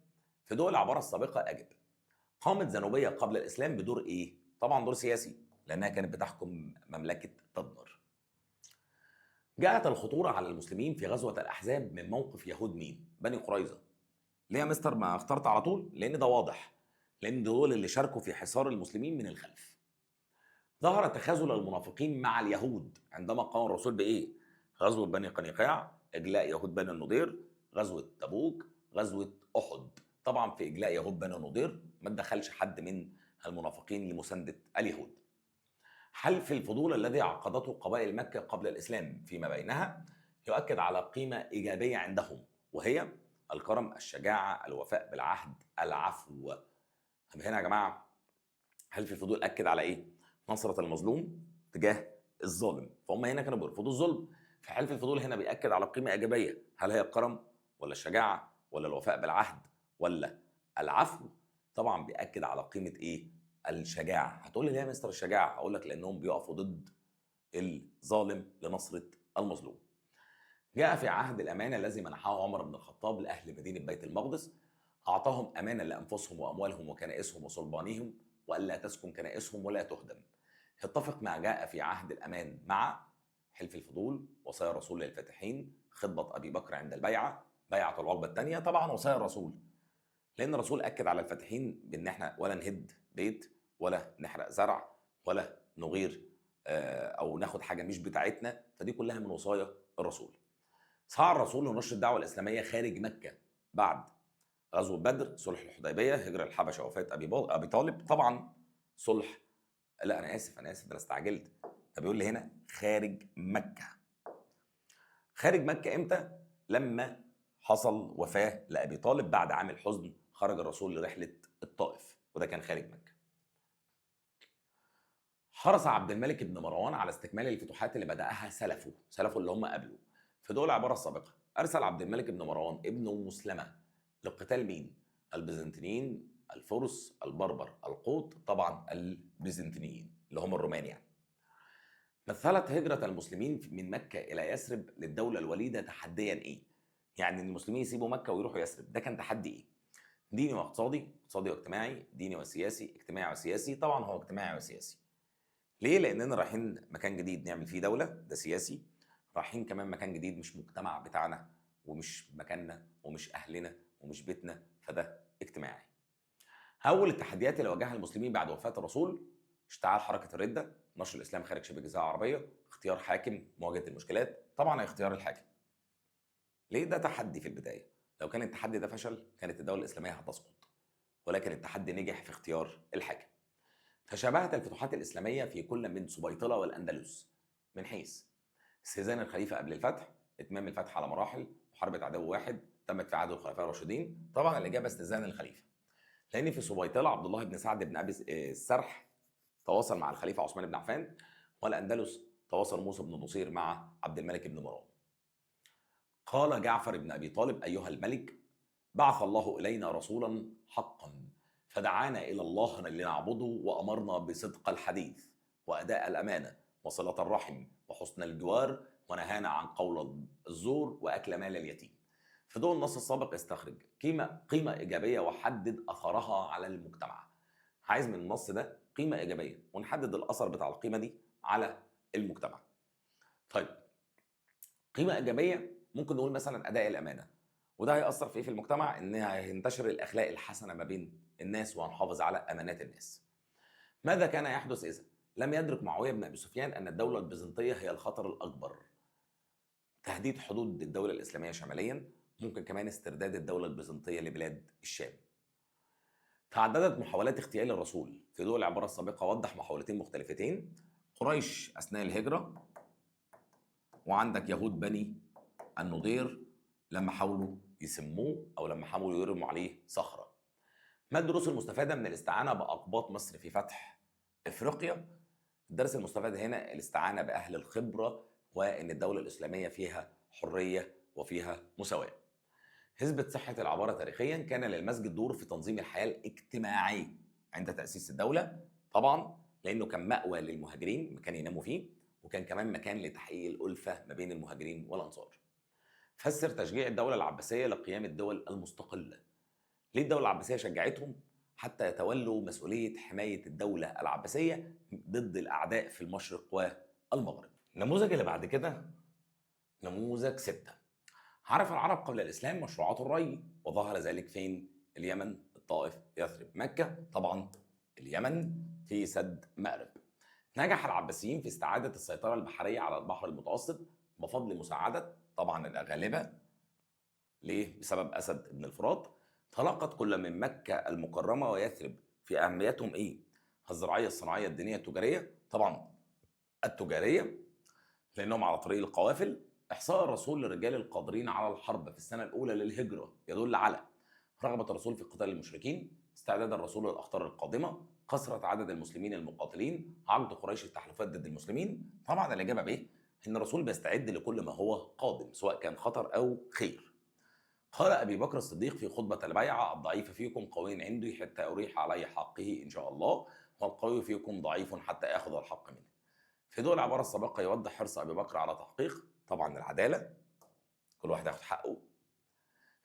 في ضوء العبارة السابقة أجب. قامت زنوبية قبل الإسلام بدور إيه؟ طبعا دور سياسي، لأنها كانت بتحكم مملكة تدمر. جاءت الخطورة على المسلمين في غزوة الأحزاب من موقف يهود مين؟ بني قريظة. ليه يا مستر ما اخترت على طول؟ لأن ده واضح، لأن دول اللي شاركوا في حصار المسلمين من الخلف. ظهر تخاذل المنافقين مع اليهود عندما قام الرسول بإيه؟ غزوة بني قنيقاع، إجلاء يهود بني النضير، غزوة تبوك، غزوة أحد. طبعا في إجلاء يهود بني النضير ما تدخلش حد من المنافقين لمساندة اليهود. حلف الفضول الذي عقدته قبائل مكة قبل الإسلام فيما بينها يؤكد على قيمة إيجابية عندهم، وهي الكرم، الشجاعة، الوفاء بالعهد، العفو. طب هنا يا جماعة حلف الفضول أكد على إيه؟ نصرة المظلوم تجاه الظالم، فهم هنا كانوا بيرفضوا الظلم. فحلف الفضول هنا بيأكد على قيمة إيجابية، هل هي الكرم ولا الشجاعة ولا الوفاء بالعهد ولا العفو؟ طبعا بيأكد على قيمة إيه؟ الشجاعة. هتقول لي ليه يا مستر الشجاعة؟ هقول لك لأنهم بيقفوا ضد الظالم لنصرة المظلوم. جاء في عهد الأمانة الذي منحه عمر بن الخطاب لأهل مدينة بيت المقدس، أعطاهم أمانا لأنفسهم وأموالهم وكنائسهم وصلبانهم، وألا تسكن كنائسهم ولا تهدم. يتفق ما جاء في عهد الأمان مع حلف الفضول، وصايا الرسول للفاتحين، خطبة أبي بكر عند البيعة، بيعة العقبة الثانية، طبعا وصايا الرسول، لأن الرسول أكد على الفاتحين بأن احنا ولا نهد بيت ولا نحرق زرع ولا نغير أو ناخد حاجة مش بتاعتنا، فدي كلها من وصايا الرسول. سعى الرسول لنشر الدعوة الإسلامية خارج مكة بعد غزوة بدر، صلح الحديبية، هجرة الحبشة، وفاة أبي طالب، طبعا صلح، لا أنا آسف ده أنا استعجلت. طب بيقول لي هنا خارج مكة. خارج مكة إمتى؟ لما حصل وفاة لأبي طالب بعد عام الحزن، خرج الرسول لرحلة الطائف، وده كان خارج مكة. حرص عبد الملك بن مروان على استكمال الفتوحات اللي بدأها سلفه اللي هم قبله في دول العبارة السابقة. أرسل عبد الملك بن مروان ابنه مسلمة لقتال مين؟ البيزنطيين، الفرس، البربر، القوط، طبعا البيزنطيين اللي هم الرومان يعني. مثلت هجرة المسلمين من مكة إلى يثرب للدولة الوليدة تحديا إيه؟ يعني إن المسلمين يسيبوا مكة ويروحوا يثرب، ده كان تحدي إيه؟ ديني واقتصادي، اقتصادي واجتماعي، ديني وسياسي، اجتماعي وسياسي. طبعا هو اجتماعي وسياسي. ليه؟ لأننا رايحين مكان جديد نعمل فيه دولة، ده سياسي. رايحين كمان مكان جديد مش مجتمع بتاعنا ومش مكاننا ومش أهلنا ومش بيتنا، فده اجتماعي. أول التحديات اللي واجهها المسلمين بعد وفاة الرسول: اشتعال حركة الردة، نشر الإسلام خارج شبه الجزيرة العربية، اختيار حاكم، مواجهة المشكلات. طبعا اختيار الحاكم. ليه؟ ده تحدي في البداية. لو كان التحدي ده فشل كانت الدولة الإسلامية هتسقط، ولكن التحدي نجح في اختيار الحاكم. فشابهت الفتوحات الإسلامية في كل من سبيطلة والأندلس من حيث استئذان الخليفة قبل الفتح، إتمام الفتح على مراحل، محاربة عدو واحد تمت في عهد الخلفاء الراشدين. طبعا الإجابة استئذان الخليفة، لأن في سبيطلة عبد الله بن سعد بن أبي السرح تواصل مع الخليفة عثمان بن عفان، والأندلس تواصل موسى بن نصير مع عبد الملك بن مروان. قال جعفر بن أبي طالب: أيها الملك، بعث الله إلينا رسولا حقا فدعانا إلى الله لنعبده وأمرنا بصدق الحديث وأداء الأمانة وصلة الرحم وحسن الجوار، ونهانا عن قول الزور وأكل مال اليتيم. في ضوء النص السابق استخرج قيمة إيجابية وحدد أثرها على المجتمع. عايز من النص ده قيمة إيجابية ونحدد الأثر بتاع القيمة دي على المجتمع. طيب، قيمة إيجابية ممكن نقول مثلا أداء الأمانة، وده هيأثر في إيه في المجتمع؟ إن هينتشر الأخلاق الحسنة ما بين الناس وهنحافظ على أمانات الناس. ماذا كان يحدث إذا لم يدرك معاوية بن أبي سفيان أن الدولة البيزنطية هي الخطر الأكبر؟ تهديد حدود الدولة الإسلامية شماليا، ممكن كمان استرداد الدولة البيزنطية لبلاد الشام. تعددت محاولات اغتيال الرسول. في ضوء العبارة السابقة وضح محاولتين مختلفتين: قريش أثناء الهجرة، وعندك يهود بني النضير لما حاولوا يسموه أو لما حاولوا يرموا عليه صخرة. ما الدروس المستفادة من الاستعانة بأقباط مصر في فتح إفريقيا؟ الدرس المستفاد هنا الاستعانة بأهل الخبرة، وإن الدولة الإسلامية فيها حرية وفيها مساواة. حسبة صحة العبارة تاريخيا: كان للمسجد دور في تنظيم الحياة الاجتماعية عند تأسيس الدولة، طبعا لأنه كان مأوى للمهاجرين، مكان يناموا فيه، وكان كمان مكان لتحقيق الألفة ما بين المهاجرين والأنصار. فسر تشجيع الدولة العباسية لقيام الدول المستقلة. ليه الدولة العباسية شجعتهم حتى يتولوا مسؤولية حماية الدولة العباسية ضد الأعداء في المشرق والمغرب. النموذج اللي بعد كده نموذج 6. عرف العرب قبل الإسلام مشروعات الري، وظهر ذلك فين؟ اليمن، الطائف، يثرب، مكة. طبعا اليمن في سد مأرب. نجح العباسيين في استعادة السيطرة البحرية على البحر المتوسط بفضل مساعدة طبعا الأغالبة. ليه؟ بسبب أسد بن الفرات. تلقت كل من مكة المكرمة ويثرب في أهميتهم إيه؟ الزراعية، الصناعية، الدينية، التجارية. طبعا التجارية، لأنهم على طريق القوافل. إحصاء الرسول للرجال القادرين على الحرب في السنة الأولى للهجرة يدل على رغبة الرسول في قتال المشركين، استعداد الرسول للأخطار القادمة، كثرة عدد المسلمين المقاتلين، عقد قريش التحالفات ضد المسلمين. طبعا الإجابة بإيه؟ إن الرسول بيستعد لكل ما هو قادم سواء كان خطر أو خير. قال أبي بكر الصديق في خطبة البيعة: الضعيف فيكم قوي عندي حتى أريح علي حقه إن شاء الله، والقوي فيكم ضعيف حتى آخذ الحق منه. في ضوء العبارة السابقة يوضح حرص أبي بكر على تحقيق طبعا العدالة، كل واحد ياخد حقه.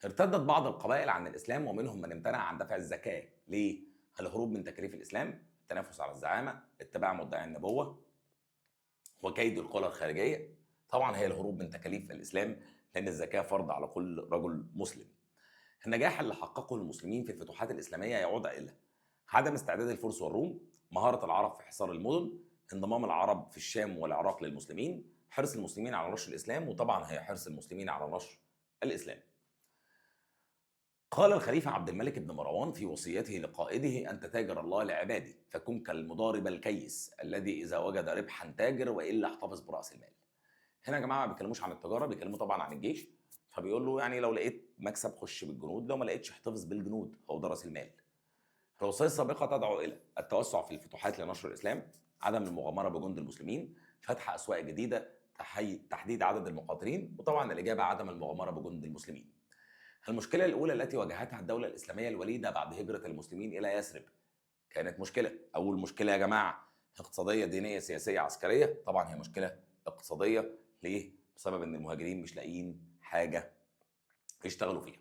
ارتدت بعض القبائل عن الإسلام ومنهم من امتنع عن دفع الزكاة. ليه؟ الهروب من تكاليف الإسلام، التنافس على الزعامة، اتباع مدعي النبوة، وكيد القوى الخارجية. طبعا هي الهروب من تكاليف الإسلام، لأن الزكاة فرض على كل رجل مسلم. النجاح اللي حققه المسلمين في الفتوحات الإسلامية يعود إلى عدم استعداد الفرس والروم، مهارة العرب في حصار المدن، انضمام العرب في الشام والعراق للمسلمين، حرص المسلمين على نشر الإسلام، وطبعا هي حرص المسلمين على نشر الإسلام. قال الخليفة عبد الملك بن مروان في وصيته لقائده: أنت تاجر الله لعباده، فكن كالمضارب الكيس الذي إذا وجد ربحا تاجر وإلا احتفظ برأس المال. هنا يا جماعة ما بيتكلموش عن التجارة، بيتكلموا طبعا عن الجيش. فبيقول له يعني لو لقيت مكسب خش بالجنود، لو ما لقيتش احتفظ بالجنود، هو ده رأس المال. الوصية السابقة تدعو إلى التوسع في الفتوحات لنشر الإسلام، عدم المغامرة بجند المسلمين، فتح أسواق جديدة، تحديد عدد المقاتلين، وطبعا الإجابة عدم المغامرة بجند المسلمين. المشكلة الأولى التي واجهتها الدولة الإسلامية الوليدة بعد هجرة المسلمين إلى يثرب كانت مشكلة. أول مشكلة يا جماعة اقتصادية دينية سياسية عسكرية. طبعا هي مشكلة اقتصادية. ليه؟ بسبب إن المهاجرين مش لاقيين حاجة يشتغلوا فيها.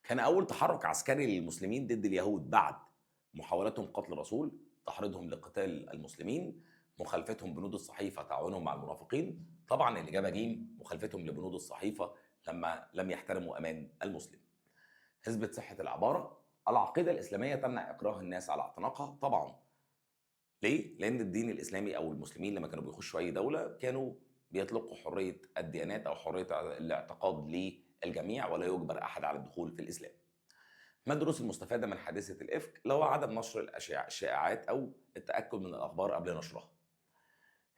كان أول تحرك عسكري للمسلمين ضد اليهود بعد محاولتهم قتل الرسول، تحريضهم لقتال المسلمين، مخالفتهم بنود الصحيفة، تعاونهم مع المنافقين. طبعا الإجابة جيم، مخالفتهم لبنود الصحيفة لما لم يحترموا أمان المسلم. حسبة صحة العبارة، العقيدة الإسلامية تمنع إكراه الناس على اعتناقها. طبعا ليه؟ لأن الدين الإسلامي أو المسلمين لما كانوا بيخشوا أي دولة كانوا بيطلقوا حرية الديانات أو حرية الاعتقاد للجميع، ولا يجبر أحد على الدخول في الإسلام. ما الدروس المستفادة من حادثة الإفك؟ لو عدم نشر الشائعات أو التأكد من الأخبار قبل نشرها.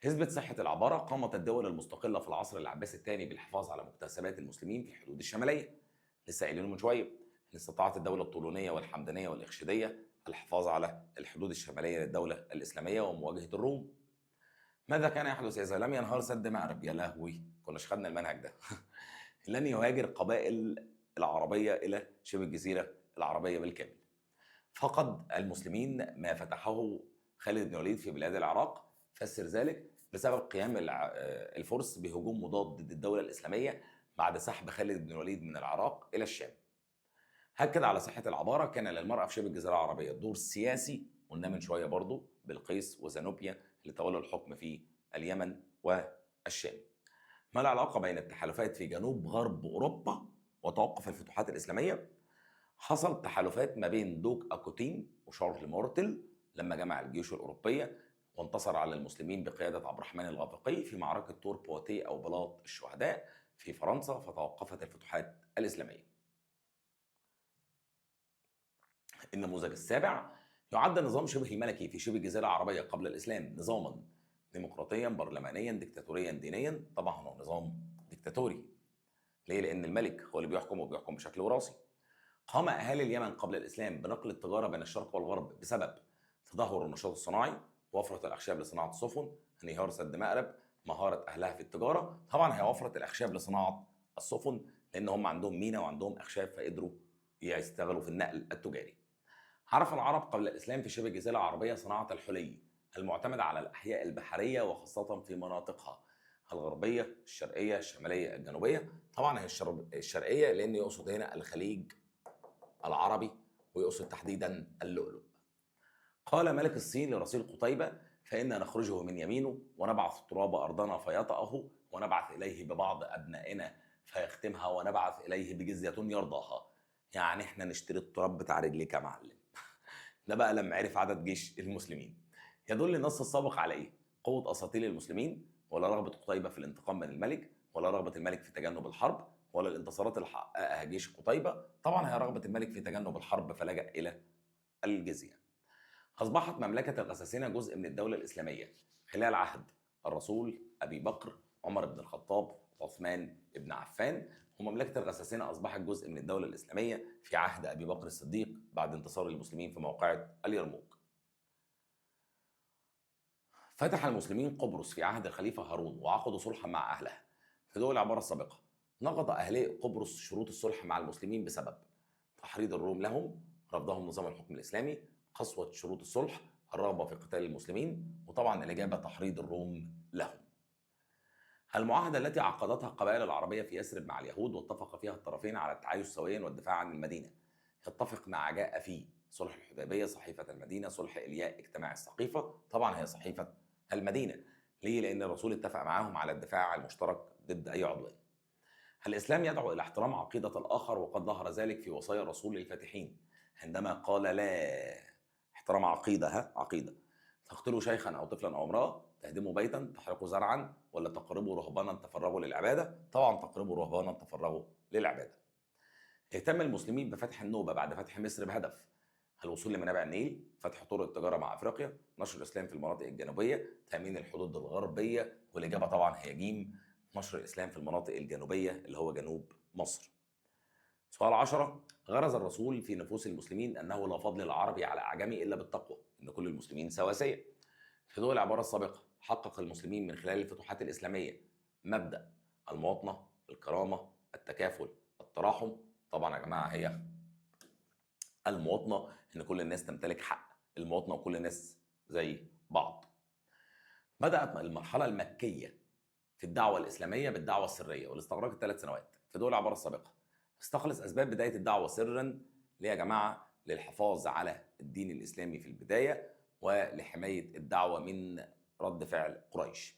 حسبة صحة العبارة، قامت الدول المستقلة في العصر العباسي الثاني بالحفاظ على مكتسبات المسلمين في الحدود الشمالية. لسه قايلينه من شوية إن استطاعت الدولة الطولونية والحمدانية والإخشيدية الحفاظ على الحدود الشمالية للدولة الإسلامية ومواجهة الروم. ماذا كان يحدث إذا لم ينهار سد مأرب؟ يا لهوي، كناش خدنا المنهج ده. لن يهاجر قبائل العربية إلى شبه الجزيرة العربية بالكامل. فقد المسلمين ما فتحه خالد بن الوليد في بلاد العراق، فسر ذلك بسبب قيام الفرس بهجوم مضاد ضد الدولة الإسلامية بعد سحب خالد بن الوليد من العراق إلى الشام. هكذا على صحة العبارة، كان للمرأة في شبه الجزيرة العربية دور سياسي، قلنا من شوية برضو بلقيس وزنوبيا اللي تولوا الحكم في اليمن والشام. ما العلاقة بين التحالفات في جنوب غرب أوروبا وتوقف الفتوحات الإسلامية؟ حصل تحالفات ما بين دوك أكوتين وشارل مورتل لما جمع الجيوش الأوروبية وانتصر على المسلمين بقيادة عبد الرحمن الغافقي في معركة تور بواتيه أو بلاط الشهداء في فرنسا، فتوقفت الفتوحات الإسلامية. النموذج السابع، يعد النظام شبه الملكي في شبه الجزيرة العربية قبل الإسلام نظاما ديمقراطيا برلمانيا ديكتاتوريا دينيا. طبعا هو نظام ديكتاتوري. ليه؟ لأن الملك هو اللي بيحكم وبيحكم بشكل وراثي. قام أهالي اليمن قبل الإسلام بنقل التجارة بين الشرق والغرب بسبب تدهور النشاط الصناعي، وفرة الأخشاب لصناعة السفن، انهيار سد مأرب، مهارة أهلها في التجارة. طبعا هي وفرة الأخشاب لصناعة السفن لأن هم عندهم مينا وعندهم أخشاب فقدروا يشتغلوا في النقل التجاري. عرف العرب قبل الإسلام في شبه الجزيرة العربية صناعة الحلي المعتمدة على الأحياء البحرية وخاصة في مناطقها الغربية، الشرقية، الشمالية، الجنوبية. طبعا هي الشرقية لأن يقصد هنا الخليج العربي ويقصد تحديدا اللؤلؤ. قال ملك الصين لرسيل قتيبة: فإنا نخرجه من يمينه ونبعث التراب أرضنا فيطأه ونبعث إليه ببعض أبنائنا فيختمها ونبعث إليه بجزية يرضاها. يعني إحنا نشتري التراب بتاع رجليك يا معلم. ده بقى لما عرف عدد جيش المسلمين. يدل النص السابق على إيه؟ قوة أساطيل المسلمين، ولا رغبة قتيبة في الانتقام من الملك، ولا رغبة الملك في تجنب الحرب، ولا الانتصارات اللي حققها جيش قتيبة. طبعا هي رغبة الملك في تجنب الحرب فلجأ إلى الجزية. أصبحت مملكة الغساسنة جزء من الدولة الإسلامية خلال عهد الرسول، أبي بكر، عمر بن الخطاب، عثمان بن عفان. ومملكة الغساسنة أصبحت جزء من الدولة الإسلامية في عهد أبي بكر الصديق بعد انتصار المسلمين في موقعة اليرموك. فتح المسلمين قبرص في عهد الخليفة هارون وعقدوا صلحا مع أهلها. في ضوء العبارة السابقة، نقض أهالي قبرص شروط الصلح مع المسلمين بسبب تحريض الروم لهم، رفضهم نظام الحكم الإسلامي، قسوة شروط الصلح، الرغبة في قتال المسلمين. وطبعا الإجابة تحريض الروم لهم. المعاهدة التي عقدتها القبائل العربية في يثرب مع اليهود واتفق فيها الطرفين على التعايش سويا والدفاع عن المدينة، يتفق مع جاء في صلح الحديبية، صحيفة المدينة، صلح إلياء، اجتماع السقيفة. طبعا هي صحيفة المدينة. ليه؟ لأن الرسول اتفق معاهم على الدفاع المشترك ضد أي عدوان. الإسلام يدعو إلى احترام عقيدة الآخر، وقد ظهر ذلك في وصايا الرسول للفاتحين عندما قال: لا احترام عقيدة، عقيدة، تقتلوا شيخا أو طفلا أو امرأة، تهدموا بيتا، تحرقوا زرعا، ولا تقربوا رهبانا تفرغوا للعبادة. طبعا تقربوا رهبانا تفرغوا للعبادة. اهتم المسلمين بفتح النوبة بعد فتح مصر بهدف الوصول لمنابع النيل، فتح طرق التجارة مع أفريقيا، نشر الإسلام في المناطق الجنوبية، تأمين الحدود الغربية. والإجابة طبعا هي جيم، نشر الإسلام في المناطق الجنوبية اللي هو جنوب مصر. سؤال 10، غرز الرسول في نفوس المسلمين أنه لا فضل العربي على أعجمي إلا بالتقوى، إن كل المسلمين سواسية. في ضوء العبارة السابقة حقق المسلمين من خلال الفتوحات الإسلامية مبدأ المواطنة، الكرامة، التكافل، التراحم. طبعا يا جماعة هي المواطنة إن كل الناس تمتلك حق المواطنة وكل الناس زي بعض. بدأت المرحلة المكية في الدعوة الإسلامية بالدعوة السرية واللي استغرقت 3 سنوات. في ضوء العبارة السابقة استخلص أسباب بداية الدعوة سرا ليه يا جماعة؟ للحفاظ على الدين الإسلامي في البداية ولحماية الدعوة من رد فعل قريش.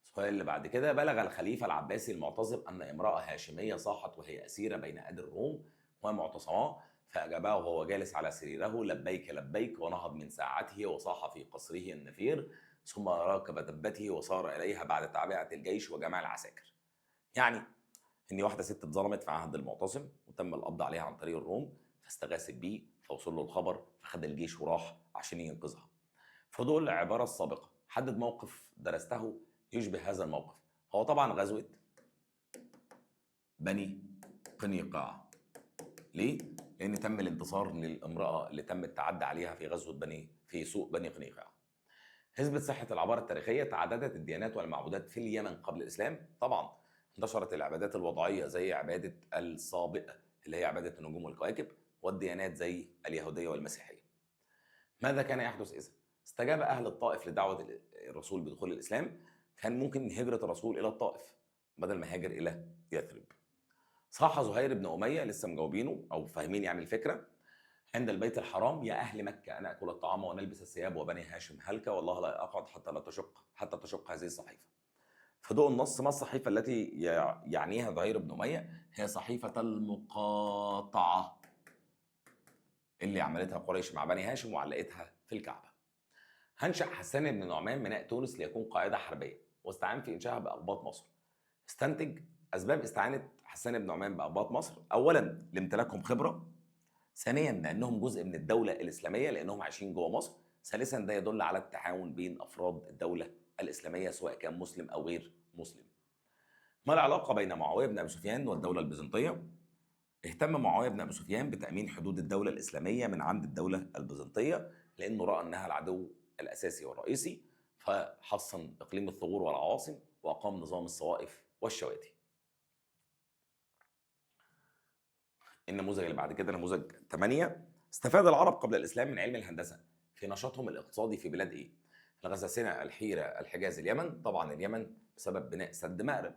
السؤال اللي بعد كده: بلغ الخليفة العباسي المعتزم أن امرأة هاشمية صاحت وهي أسيرة بين أيدي الروم ومعتصماه، فأجابه وهو جالس على سريره: لبيك لبيك، ونهض من ساعته وصاح في قصره النفير، ثم راكب دبته وصار إليها بعد تعبئة الجيش وجمع العساكر. يعني إن واحدة ست اتظلمت في عهد المعتصم وتم القبض عليها عن طريق الروم، فاستغاثت بيه فوصل له الخبر فخد الجيش وراح عشان ينقذها. فضول العبارة السابقة حدد موقف درسته يشبه هذا الموقف. هو طبعا غزوة بني قنيقاع. ليه؟ لأن تم الانتصار للامرأة اللي تم التعدي عليها في غزوة في سوق بني قنيقاع. اثبت صحة العبارة التاريخية: تعددت الديانات والمعبودات في اليمن قبل الإسلام. طبعا انتشرت العبادات الوضعية زي عبادة الصابئة اللي هي عبادة النجوم والكواكب، والديانات زي اليهودية والمسيحية. ماذا كان يحدث إذا استجاب أهل الطائف لدعوة الرسول بدخول الإسلام؟ كان ممكن هجرة الرسول إلى الطائف بدل ما هاجر إلى يثرب. صاح زهير بن أمية، لسه مجاوبينه أو فاهمين يعني الفكرة، عند البيت الحرام: يا أهل مكة أنا أكل الطعام ونلبس الثياب وبني هاشم هلك، والله لا أقعد حتى تشق هذه الصحيفة. في ضوء النص: ما الصحيفة التي يعنيها زهير بن أمية؟ هي صحيفة المقاطعة اللي عملتها قريش مع بني هاشم وعلقتها في الكعبة. هنشأ حسان بن نعمان ميناء تونس ليكون قاعدة حربية، واستعان في إنشائها بأقباط مصر. استنتج أسباب استعانة حسان بن نعمان بأقباط مصر: أولاً لامتلاكهم خبرة، ثانياً لأنهم جزء من الدولة الإسلامية لأنهم عايشين جوه مصر، ثالثاً ده يدل على التعاون بين أفراد الدولة الإسلامية سواء كان مسلم أو غير مسلم. ما العلاقة بين معاوية بن أبي سفيان والدولة البيزنطية؟ اهتم معاوية بن أبي سفيان بتأمين حدود الدولة الإسلامية من عند الدولة البيزنطية لأنه رأى أنها العدو الأساسي والرئيسي، فحصن إقليم الثغور والعواصم وأقام نظام الصوائف والشواتي. النموذج اللي بعد كده نموذج 8: استفاد العرب قبل الإسلام من علم الهندسة في نشاطهم الاقتصادي في بلاد إيه؟ الغساسنة، الحيرة، الحجاز، اليمن. طبعا اليمن بسبب بناء سد مأرب.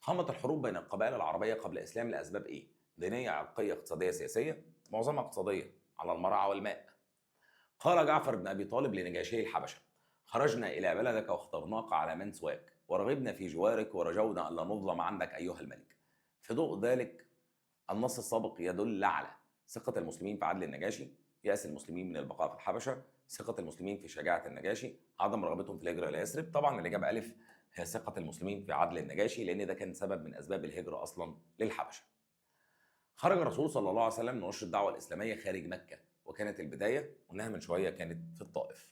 قامت الحروب بين القبائل العربية قبل الإسلام لأسباب إيه؟ دينية، عرقية، اقتصادية، سياسية. معظمها اقتصادية على المرعى والماء. قال جعفر بن أبي طالب لنجاشي الحبشة: خرجنا إلى بلدك واخترناك على من سواك، ورغبنا في جوارك ورجونا ألا نظلم عندك أيها الملك. في ضوء ذلك النص السابق يدل على ثقة المسلمين في عدل النجاشي، يأس المسلمين من البقاء في الحبشة، ثقة المسلمين في شجاعة النجاشي، عدم رغبتهم في الهجرة إلى يثرب. طبعا الإجابة ألف هي ثقة المسلمين في عدل النجاشي لأن ده كان سبب من أسباب الهجرة أصلا للحبشة. خرج الرسول صلى الله عليه وسلم لنشر الدعوة الإسلامية خارج مكة، وكانت البداية قلناها من شوية كانت في الطائف.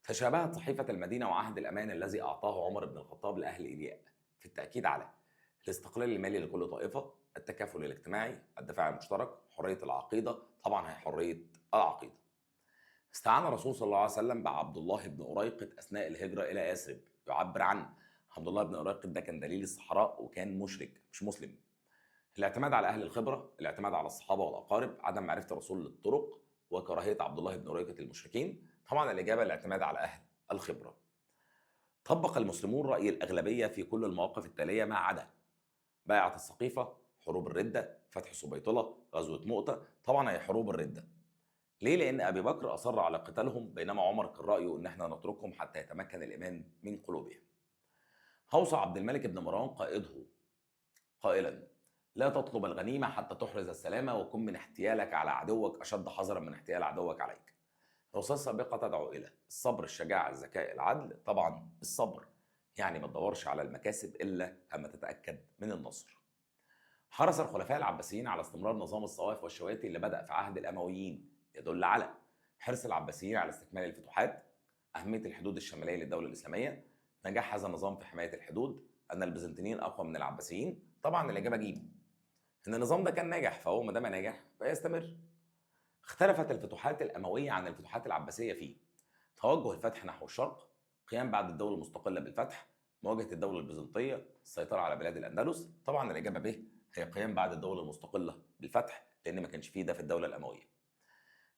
تشابهت صحيفة المدينة وعهد الأمان الذي أعطاه عمر بن الخطاب لأهل إيلياء في التأكيد على الاستقلال المالي لكل طائفة، التكافل الاجتماعي، الدفاع المشترك، حرية العقيدة. طبعا هي حرية العقيدة. استعان الرسول صلى الله عليه وسلم بعبد الله بن أريقط أثناء الهجرة إلى يثرب. يعبر عن عبد الله بن أريقط ده كان دليل الصحراء وكان مشرك مش مسلم. الاعتماد على أهل الخبرة، الاعتماد على الصحابة والأقارب، عدم معرفة الرسول للطرق، وكراهية عبد الله بن أريقط المشركين. طبعا الإجابة الاعتماد على أهل الخبرة. طبق المسلمون رأي الأغلبية في كل المواقف التالية ما عدا بيعة السقيفة، حروب الردة، فتح سبيطلة، غزوة مؤتة. طبعا هي حروب الردة. ليه؟ لأن أبي بكر أصر على قتالهم بينما عمر كان رأيه إن احنا نتركهم حتى يتمكن الإيمان من قلوبهم. أوصى عبد الملك بن مروان قائده قائلا: لا تطلب الغنيمة حتى تحرز السلامة، وكن من احتيالك على عدوك أشد حذرا من احتيال عدوك عليك. الرسالة السابقة تدعو إلى الصبر، الشجاعة، الذكاء، العدل. طبعا الصبر يعني ما تدورش على المكاسب إلا أما تتأكد من النصر. حرص الخلفاء العباسيين على استمرار نظام الصوائف والشواتي اللي بدأ في عهد الأمويين، يدل على حرص العباسيين على استكمال الفتوحات، أهمية الحدود الشمالية للدولة الإسلامية، نجاح هذا النظام في حماية الحدود، أن البيزنطيين أقوى من العباسيين. طبعا الإجابة جيم، إن النظام ده كان ناجح، فهو ما دام ناجح فيستمر. اختلفت الفتوحات الأموية عن الفتوحات العباسية فيه: توجه الفتح نحو الشرق، قيام بعد الدولة المستقلة بالفتح، مواجهة الدولة البيزنطية، السيطرة على بلاد الأندلس. طبعا الإجابة ب هي قيام بعد الدولة المستقلة بالفتح، لأن ما كانش فيه ده في الدولة الأموية.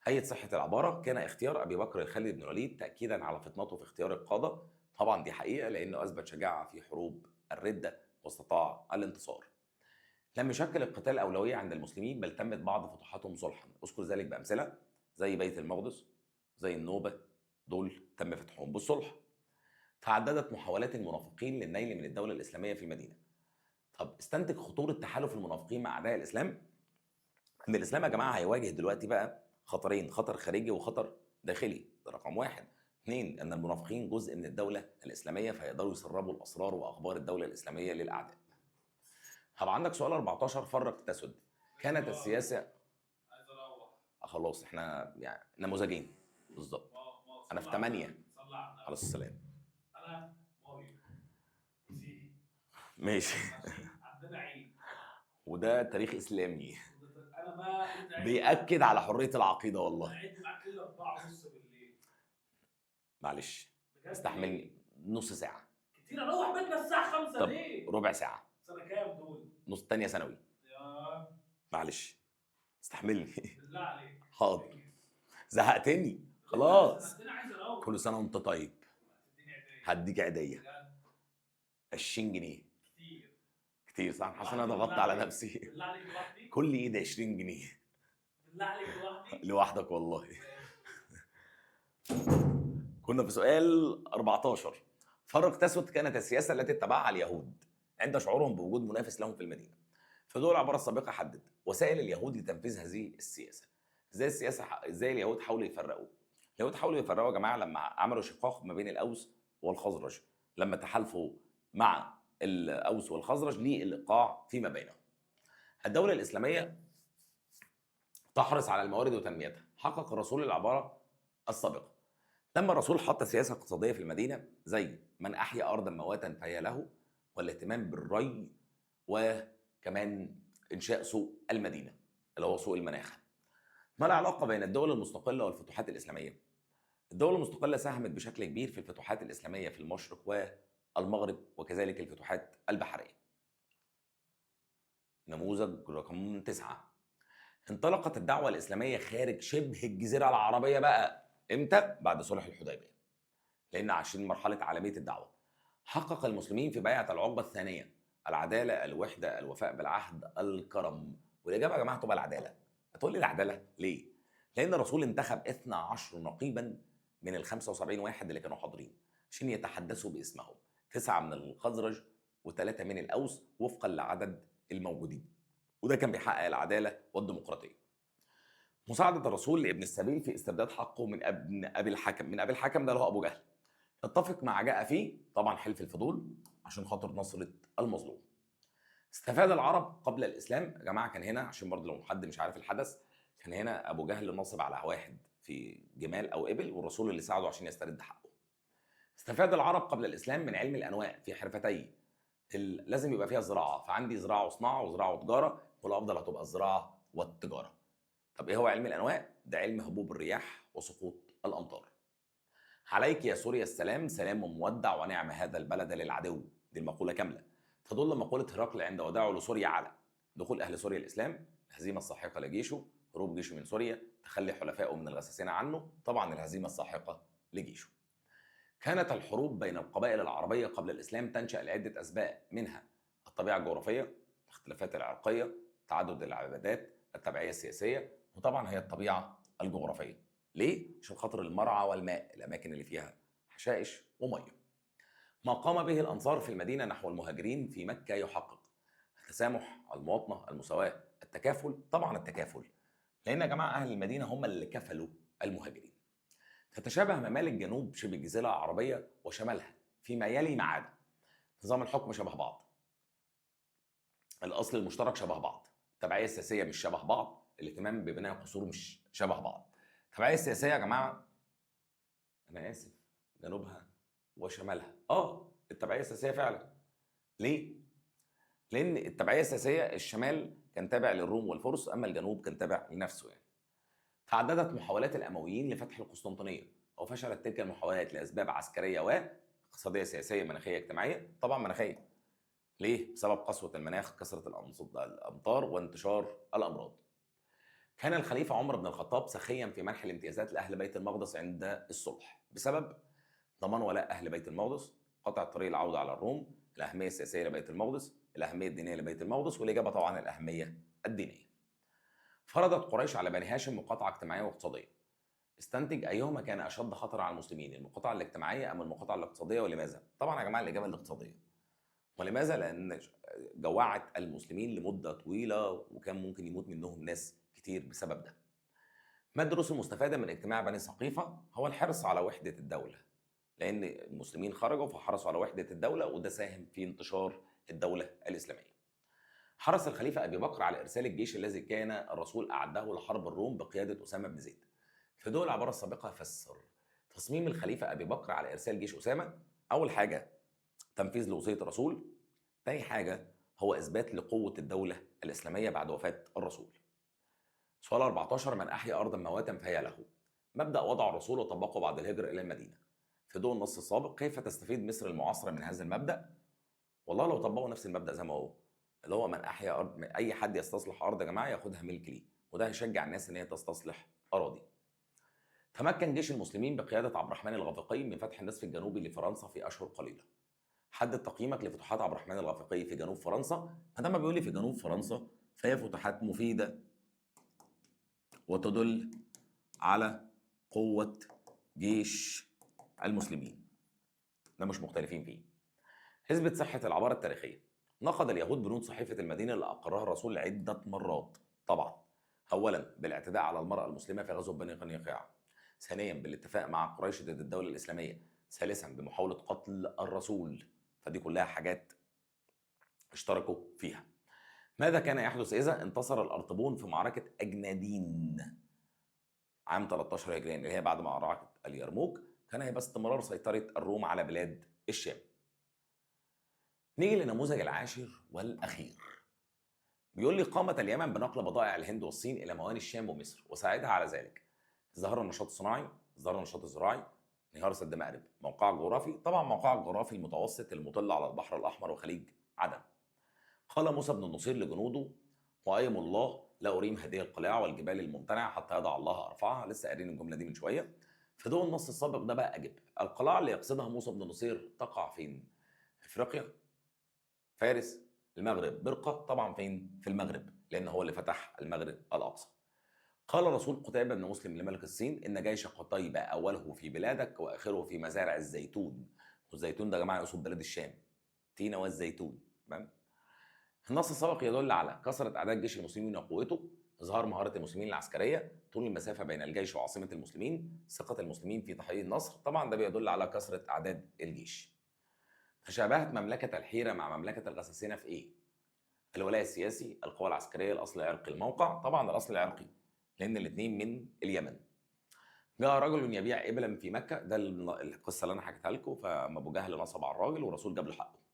هيئة صحة العبارة كان اختيار أبي بكر الخالد بن الوليد تأكيدا على فطنته في اختيار القادة. طبعا دي حقيقة، لأنه أثبت شجاعة في حروب الردة واستطاع الانتصار. لم يشكل القتال أولوية عند المسلمين، بل تمت بعض فتوحاتهم صلحا. أذكر ذلك بأمثلة زي بيت المقدس، زي النوبة، دول تم فتحهم بالصلح. تعددت محاولات المنافقين للنيل من الدولة الإسلامية في المدينة. طب استنتج خطورة تحالف المنافقين مع أعداء الإسلام. إن الإسلام يا جماعة هيواجه دلوقتي بقى خطرين، خطر خارجي وخطر داخلي، ده رقم واحد. اثنين، أن المنافقين جزء من الدولة الإسلامية، فيقدروا يسربوا الأسرار وأخبار الدولة الإسلامية للأعداء. طب عندك سؤال 14، فرق تسد. كانت السياسة. عايز اروح. خلاص احنا يعني نموذجين بالظبط. انا في 8. صلى على على السلام. انا ماريو سيدي ماشي. ماشي. عندنا عيد وده تاريخ اسلامي انا بقى انت عيد بيأكد على حرية العقيدة والله. عيد معاك الا 4:30 بالليل. معلش بجد استحملني نص ساعة. كتير اروح بيتنا الساعه 5 طب ليه؟ ربع ساعة. سنه كام دول؟ نص تانية ثانوي. يا معلش استحملني. بالله عليك. حاضر. زهقتني خلاص. انا عايز اروح. كل سنة وانت طيب. تديني عيدية. هديك عيدية بجد 20 جنيه. كتير. كتير صح؟ حاسس ان انا ضغطت على نفسي. بالله عليك لوحدي. كل ايد 20 جنيه. بالله عليك لوحدي. لوحدك والله. كنا في سؤال 14. فرق تسد كانت السياسة التي اتبعها اليهود عند شعورهم بوجود منافس لهم في المدينة. في دول العبارة السابقة حدد وسائل اليهود لتنفيذ هذه السياسة. ازاي اليهود حاولوا يفرقوا؟ اليهود حاولوا يفرقوا يا جماعة لما عملوا شقاق ما بين الأوس والخزرج، لما تحالفوا مع الأوس والخزرج للإيقاع فيما بينهم. الدولة الإسلامية تحرص على الموارد وتنميتها. حقق الرسول العبارة السابقة لما الرسول حط سياسة اقتصادية في المدينة، زي من أحيا أرضا مواتا فهي له، والاهتمام بالري، وكمان إنشاء سوق المدينة اللي هو سوق المناخ. ما العلاقة بين الدول المستقلة والفتوحات الإسلامية؟ الدول المستقلة ساهمت بشكل كبير في الفتوحات الإسلامية في المشرق والمغرب، وكذلك الفتوحات البحرية. نموذج رقم 9. انطلقت الدعوة الإسلامية خارج شبه الجزيرة العربية بقى امتى؟ بعد صلح الحديبية، لأن عايشين مرحلة عالمية الدعوة. حقق المسلمين في بيعة العقبة الثانية العدالة، الوحدة، الوفاء بالعهد، الكرم. والإجابة يا جماعة تبقى العدالة. هتقول لي العدالة ليه؟ لأن الرسول انتخب 12 نقيبا من ال 75 واحد اللي كانوا حاضرين عشان يتحدثوا باسمهم، 9 من الخزرج و3 من الأوس وفقا لعدد الموجودين، وده كان بيحقق العدالة والديمقراطية. مساعدة الرسول لابن السبيل في استرداد حقه من ابن أبي الحكم. من أبي الحكم ده اللي هو أبو جهل. اتفق مع جاء فيه طبعا حلف الفضول عشان خاطر نصرة المظلوم. استفاد العرب قبل الإسلام يا جماعة. كان هنا عشان برضه لو حد مش عارف الحدث، كان هنا أبو جهل نصب على واحد في جمال أو إبل، والرسول اللي ساعده عشان يسترد حقه. استفاد العرب قبل الإسلام من علم الأنواع في حرفتي لازم يبقى فيها زراعة، فعندي زراعة وصناعة وزراعة وتجارة، والأفضل هتبقى الزراعة والتجارة. طب ايه هو علم الانواع؟ ده علم هبوب الرياح وسقوط الامطار. عليك يا سوريا السلام، سلام ومودع ونعم هذا البلد للعدو. دي المقوله كامله. تدل مقوله هرقل عند وداعه لسوريا على دخول اهل سوريا الاسلام، الهزيمه الساحقه لجيشه، هروب جيشه من سوريا، تخلي حلفائه من الغساسين عنه، طبعا الهزيمه الساحقه لجيشه. كانت الحروب بين القبائل العربيه قبل الاسلام تنشا لعده اسباب، منها الطبيعه الجغرافيه، الاختلافات العرقيه، تعدد العبادات، التبعيه السياسيه، وطبعا هي الطبيعه الجغرافيه. ليه؟ عشان خاطر المرعى والماء، الاماكن اللي فيها حشائش وميه. ما قام به الانصار في المدينه نحو المهاجرين في مكه يحقق التسامح، المواطنه، المساواه، التكافل. طبعا التكافل، لان يا جماعه اهل المدينه هم اللي كفلوا المهاجرين. تتشابه ممالك جنوب شبه الجزيره العربيه وشمالها فيما يلي ما عدا: نظام الحكم شبه بعض، الاصل المشترك شبه بعض، التبعيه السياسيه مش شبه بعض، الاهتمام ببناء قصور مش شبه بعض. التبعيه السياسيه يا جماعه، انا اسف، جنوبها وشمالها التبعيه السياسيه فعلا. ليه؟ لان التبعيه السياسيه الشمال كان تابع للروم والفرس، اما الجنوب كان تابع لنفسه يعني. تعددت محاولات الامويين لفتح القسطنطينيه، وفشلت تلك المحاولات لأسباب عسكرية واقتصادية سياسية مناخية اجتماعية. طبعا مناخية، ليه؟ بسبب قسوة المناخ، كثرة الأمطار، وانتشار الأمراض. كان الخليفة عمر بن الخطاب سخيا في منح الامتيازات لأهل بيت المقدس عند الصلح بسبب ضمان ولاء أهل بيت المقدس، قطع طريق العودة على الروم، الأهمية السياسية لبيت المقدس، الأهمية الدينية لبيت المقدس، والإجابة طبعا الأهمية الدينية. فرضت قريش على بني هاشم مقاطعة اجتماعية واقتصادية. استنتج أيهما كان أشد خطرا على المسلمين، المقاطعة الاجتماعية أم المقاطعة الاقتصادية، ولماذا؟ طبعا يا جماعة الإجابة الاقتصادية. ولماذا؟ لأن جوعت المسلمين لمدة طويلة، وكان ممكن يموت منهم ناس كتير بسبب ده. ما الدروس المستفادة من اجتماع بني سقيفة؟ هو الحرص على وحدة الدولة، لأن المسلمين خرجوا فحرصوا على وحدة الدولة، وده ساهم في انتشار الدولة الإسلامية. حرص الخليفة أبي بكر على إرسال الجيش الذي كان الرسول أعده لحرب الروم بقيادة أسامة بن زيد. في دول العبارة السابقة فسر تصميم الخليفة أبي بكر على إرسال جيش أسامة. أول حاجة تنفيذ لوصية الرسول، تاني حاجة هو إثبات لقوة الدولة الإسلامية بعد وفاة الرسول. سؤال 14: من أحيا أرضا مواتا فهي له. مبدأ وضع الرسول وطبقه بعد الهجرة إلى المدينة. في ضوء النص السابق كيف تستفيد مصر المعاصرة من هذا المبدأ؟ والله لو طبقوا نفس المبدأ زي ما هو، اللي هو من أحيا أرض، أي حد يستصلح أرض يا جماعة ياخدها ملك ليه، وده هيشجع الناس إن هي تستصلح أراضي. تمكن جيش المسلمين بقيادة عبد الرحمن الغافقي من فتح النصف الجنوبي لفرنسا في أشهر قليلة. حدد تقييمك لفتوحات عبد الرحمن الغافقي في جنوب فرنسا. عندما بيقول لي في جنوب فرنسا فهي فتوحات مفيدة وتدل على قوة جيش المسلمين، ده مش مختلفين فيه. اثبت صحة العبارة التاريخية. نقد اليهود بنود صحيفة المدينة اللي أقرها الرسول عدة مرات. طبعا أولا بالاعتداء على المرأة المسلمة في غزوة بني قنيقاع، ثانيا بالاتفاق مع قريش ضد الدولة الإسلامية، ثالثا بمحاولة قتل الرسول. فدي كلها حاجات اشتركوا فيها. ماذا كان يحدث إذا انتصر الأرطبون في معركة أجنادين عام 13 هجريا، اللي هي بعد معركة اليرموك؟ كان هيبقى استمرار سيطرة الروم على بلاد الشام. نيجي للنموذج العاشر والأخير. بيقول لي قامت اليمن بنقل بضائع الهند والصين إلى موانئ الشام ومصر وساعدها على ذلك. ازدهار النشاط الصناعي، ازدهار النشاط الزراعي، انهيار سد مأرب. موقعها الجغرافي، طبعا موقعها الجغرافي المتوسط المطل على البحر الأحمر وخليج عدن. قال موسى بن النصير لجنوده: وأيم الله لا أريم هذه القلاع والجبال الممتنعة حتى يضع الله أرفعها. لسه قارين الجملة دي من شوية. في ضوء النص السابق ده بقى أجب. القلاع اللي يقصدها موسى بن النصير تقع فين؟ أفريقيا، فارس، المغرب. برقة طبعا فين؟ في المغرب، لأن هو اللي فتح المغرب الأقصى. قال الرسول قتيبة بن مسلم لملك الصين: إن جيش قتيبة أوله في بلادك وآخره في مزارع الزيتون. والزيتون ده يا جماعة يقصد بلاد الشام، تينا والزيتون. تمام. النص السابق يدل على كثرة أعداد جيش المسلمين وقوته، إظهار مهارة المسلمين العسكرية، طول المسافة بين الجيش وعاصمة المسلمين، ثقة المسلمين في تحقيق النصر. طبعا ده بيدل على كثرة أعداد الجيش. تشابهت مملكة الحيرة مع مملكة الغساسنة في إيه؟ الولاء السياسي، القوى العسكرية، الأصل العرقي، الموقع. طبعا الأصل العرقي لأن الاثنين من اليمن. جاء رجل يبيع إبلا في مكة، ده القصة اللي أنا حكيتها لكم. فأما أبو جهل نصب على الراجل والرسول جاب له حقه.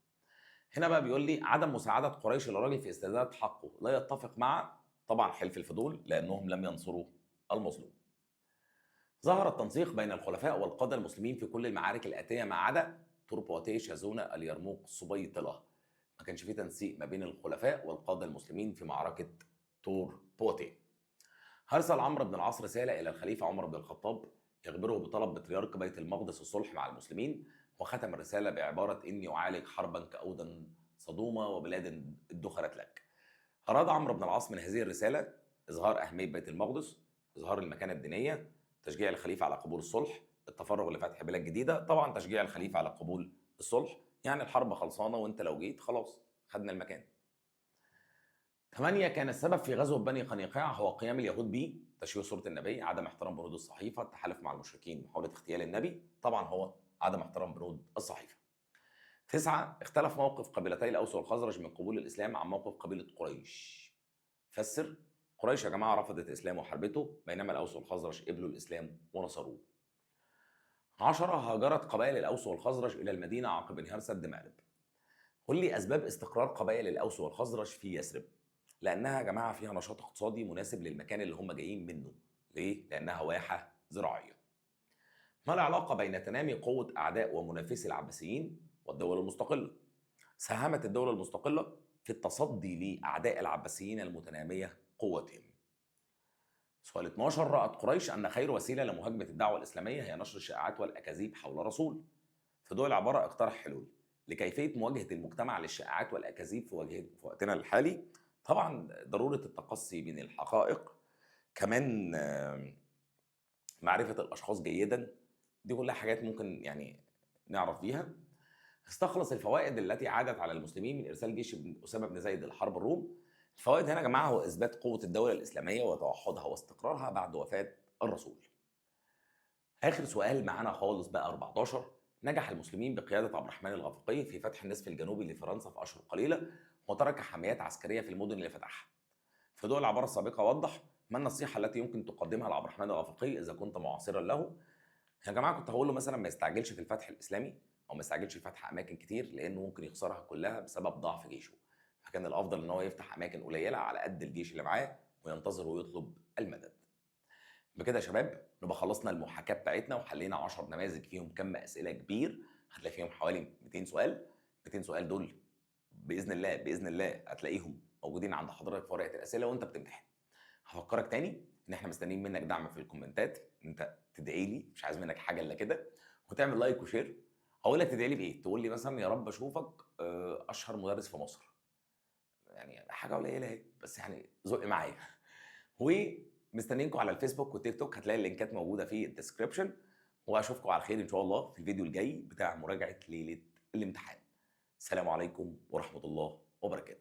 هنا بقى بيقول لي عدم مساعدة قريش للراجل في استرداد حقه لا يتفق مع طبعا حلف الفضول، لأنهم لم ينصروا المظلوم. ظهر التنسيق بين الخلفاء والقادة المسلمين في كل المعارك الآتية ما عدا توربواتيه، شازونة، اليرموك، الصبيطلة. ما كانش في تنسيق ما بين الخلفاء والقادة المسلمين في معركة توربواتيه. أرسل عمرو بن العاص رسالة إلى الخليفة عمر بن الخطاب يخبره بطلب بطريرك بيت المقدس الصلح مع المسلمين، وختم الرسالة بعبارة: إني أعالج حربا كأودا صدومة وبلاد ادخرت لك. أراد عمرو بن العاص من هذه الرسالة إظهار أهمية بيت المقدس، إظهار المكانة الدينية، تشجيع الخليفة على قبول الصلح، التفرغ لفتح بلاد جديدة. طبعا تشجيع الخليفة على قبول الصلح، يعني الحرب خلصانة وانت لو جيت خلاص خدنا المكان. 8: كان السبب في غزوة بني قنيقاع هو قيام اليهود به، تشويه صورة النبي، عدم احترام بنود الصحيفة، التحالف مع المشركين، محاولة اغتيال النبي. طبعا هو عدم احترام بنود الصحيفة. 9: اختلف موقف قبيلتي الأوس والخزرج من قبول الإسلام عن موقف قبيلة قريش. فسر. قريش يا جماعة رفضت الإسلام وحربته، بينما الأوس والخزرج قبلوا الإسلام ونصروه. 10: هاجرت قبائل الأوس والخزرج إلى المدينة عقب انهيار سد مأرب. قل لي أسباب استقرار قبائل الأوس والخزرج في يثرب. لأنها يا جماعة فيها نشاط اقتصادي مناسب للمكان اللي هم جايين منه. ليه؟ لأنها واحة زراعية. ما العلاقة بين تنامي قوة أعداء ومنافسي العباسيين والدول المستقلة؟ ساهمت الدولة المستقلة في التصدي لأعداء العباسيين المتنامية قوتهم. سؤال 12: رأت قريش أن خير وسيلة لمهاجمة الدعوة الإسلامية هي نشر الشائعات والأكاذيب حول رسول. في ضوء العبارة اقترح حلول لكيفية مواجهة المجتمع للشائعات والأكاذيب في وقتنا الحالي. طبعا ضرورة التقصي من الحقائق، كمان معرفة الأشخاص جيدا، دي كلها حاجات ممكن يعني نعرف بيها. استخلص الفوائد التي عادت على المسلمين من إرسال جيش أسامة بن زيد لحرب الروم. الفوائد هنا يا جماعة هو إثبات قوة الدولة الإسلامية وتوحدها واستقرارها بعد وفاة الرسول. آخر سؤال معانا خالص بقى 14: نجح المسلمين بقيادة عبد الرحمن الغفقي في فتح النصف الجنوبي لفرنسا في أشهر قليلة، وترك حميات عسكرية في المدن اللي فتحها. في ضوء العبارة السابقة وضح ما النصيحة التي يمكن تقدمها لعبد الرحمن الغفقي إذا كنت معاصرا له. يا جماعة كنت هقول له مثلا ما يستعجلش في الفتح الإسلامي، أو ما يستعجلش في فتح أماكن كتير، لأنه ممكن يخسرها كلها بسبب ضعف جيشه. فكان الأفضل إن هو يفتح أماكن قليلة على قد الجيش اللي معاه وينتظر ويطلب المدد. بكده يا شباب نبقى خلصنا المحاكاة بتاعتنا وحلينا 10 نماذج فيهم كم أسئلة كبير، هتلاقي فيهم حوالي 200 سؤال. 200 سؤال دول بإذن الله بإذن الله هتلاقيهم موجودين عند حضرتك في ورقة الأسئلة وأنت بتمتحن. هفكرك تاني إن إحنا مستنيين منك دعم في الكومنتات، إن أنت تدعي لي، مش عايز منك حاجة إلا كده، وتعمل لايك وشير. هقول لك تدعي لي بإيه؟ تقول لي مثلا يا رب أشوفك أشهر مدرس في مصر. يعني حاجة قليلة أهي، بس يعني زق معايا. ومستنيينكم على الفيسبوك والتيك توك، هتلاقي اللينكات موجوده في الديسكربشن. واشوفكم على خير ان شاء الله في الفيديو الجاي بتاع مراجعه ليله الامتحان. السلام عليكم ورحمه الله وبركاته.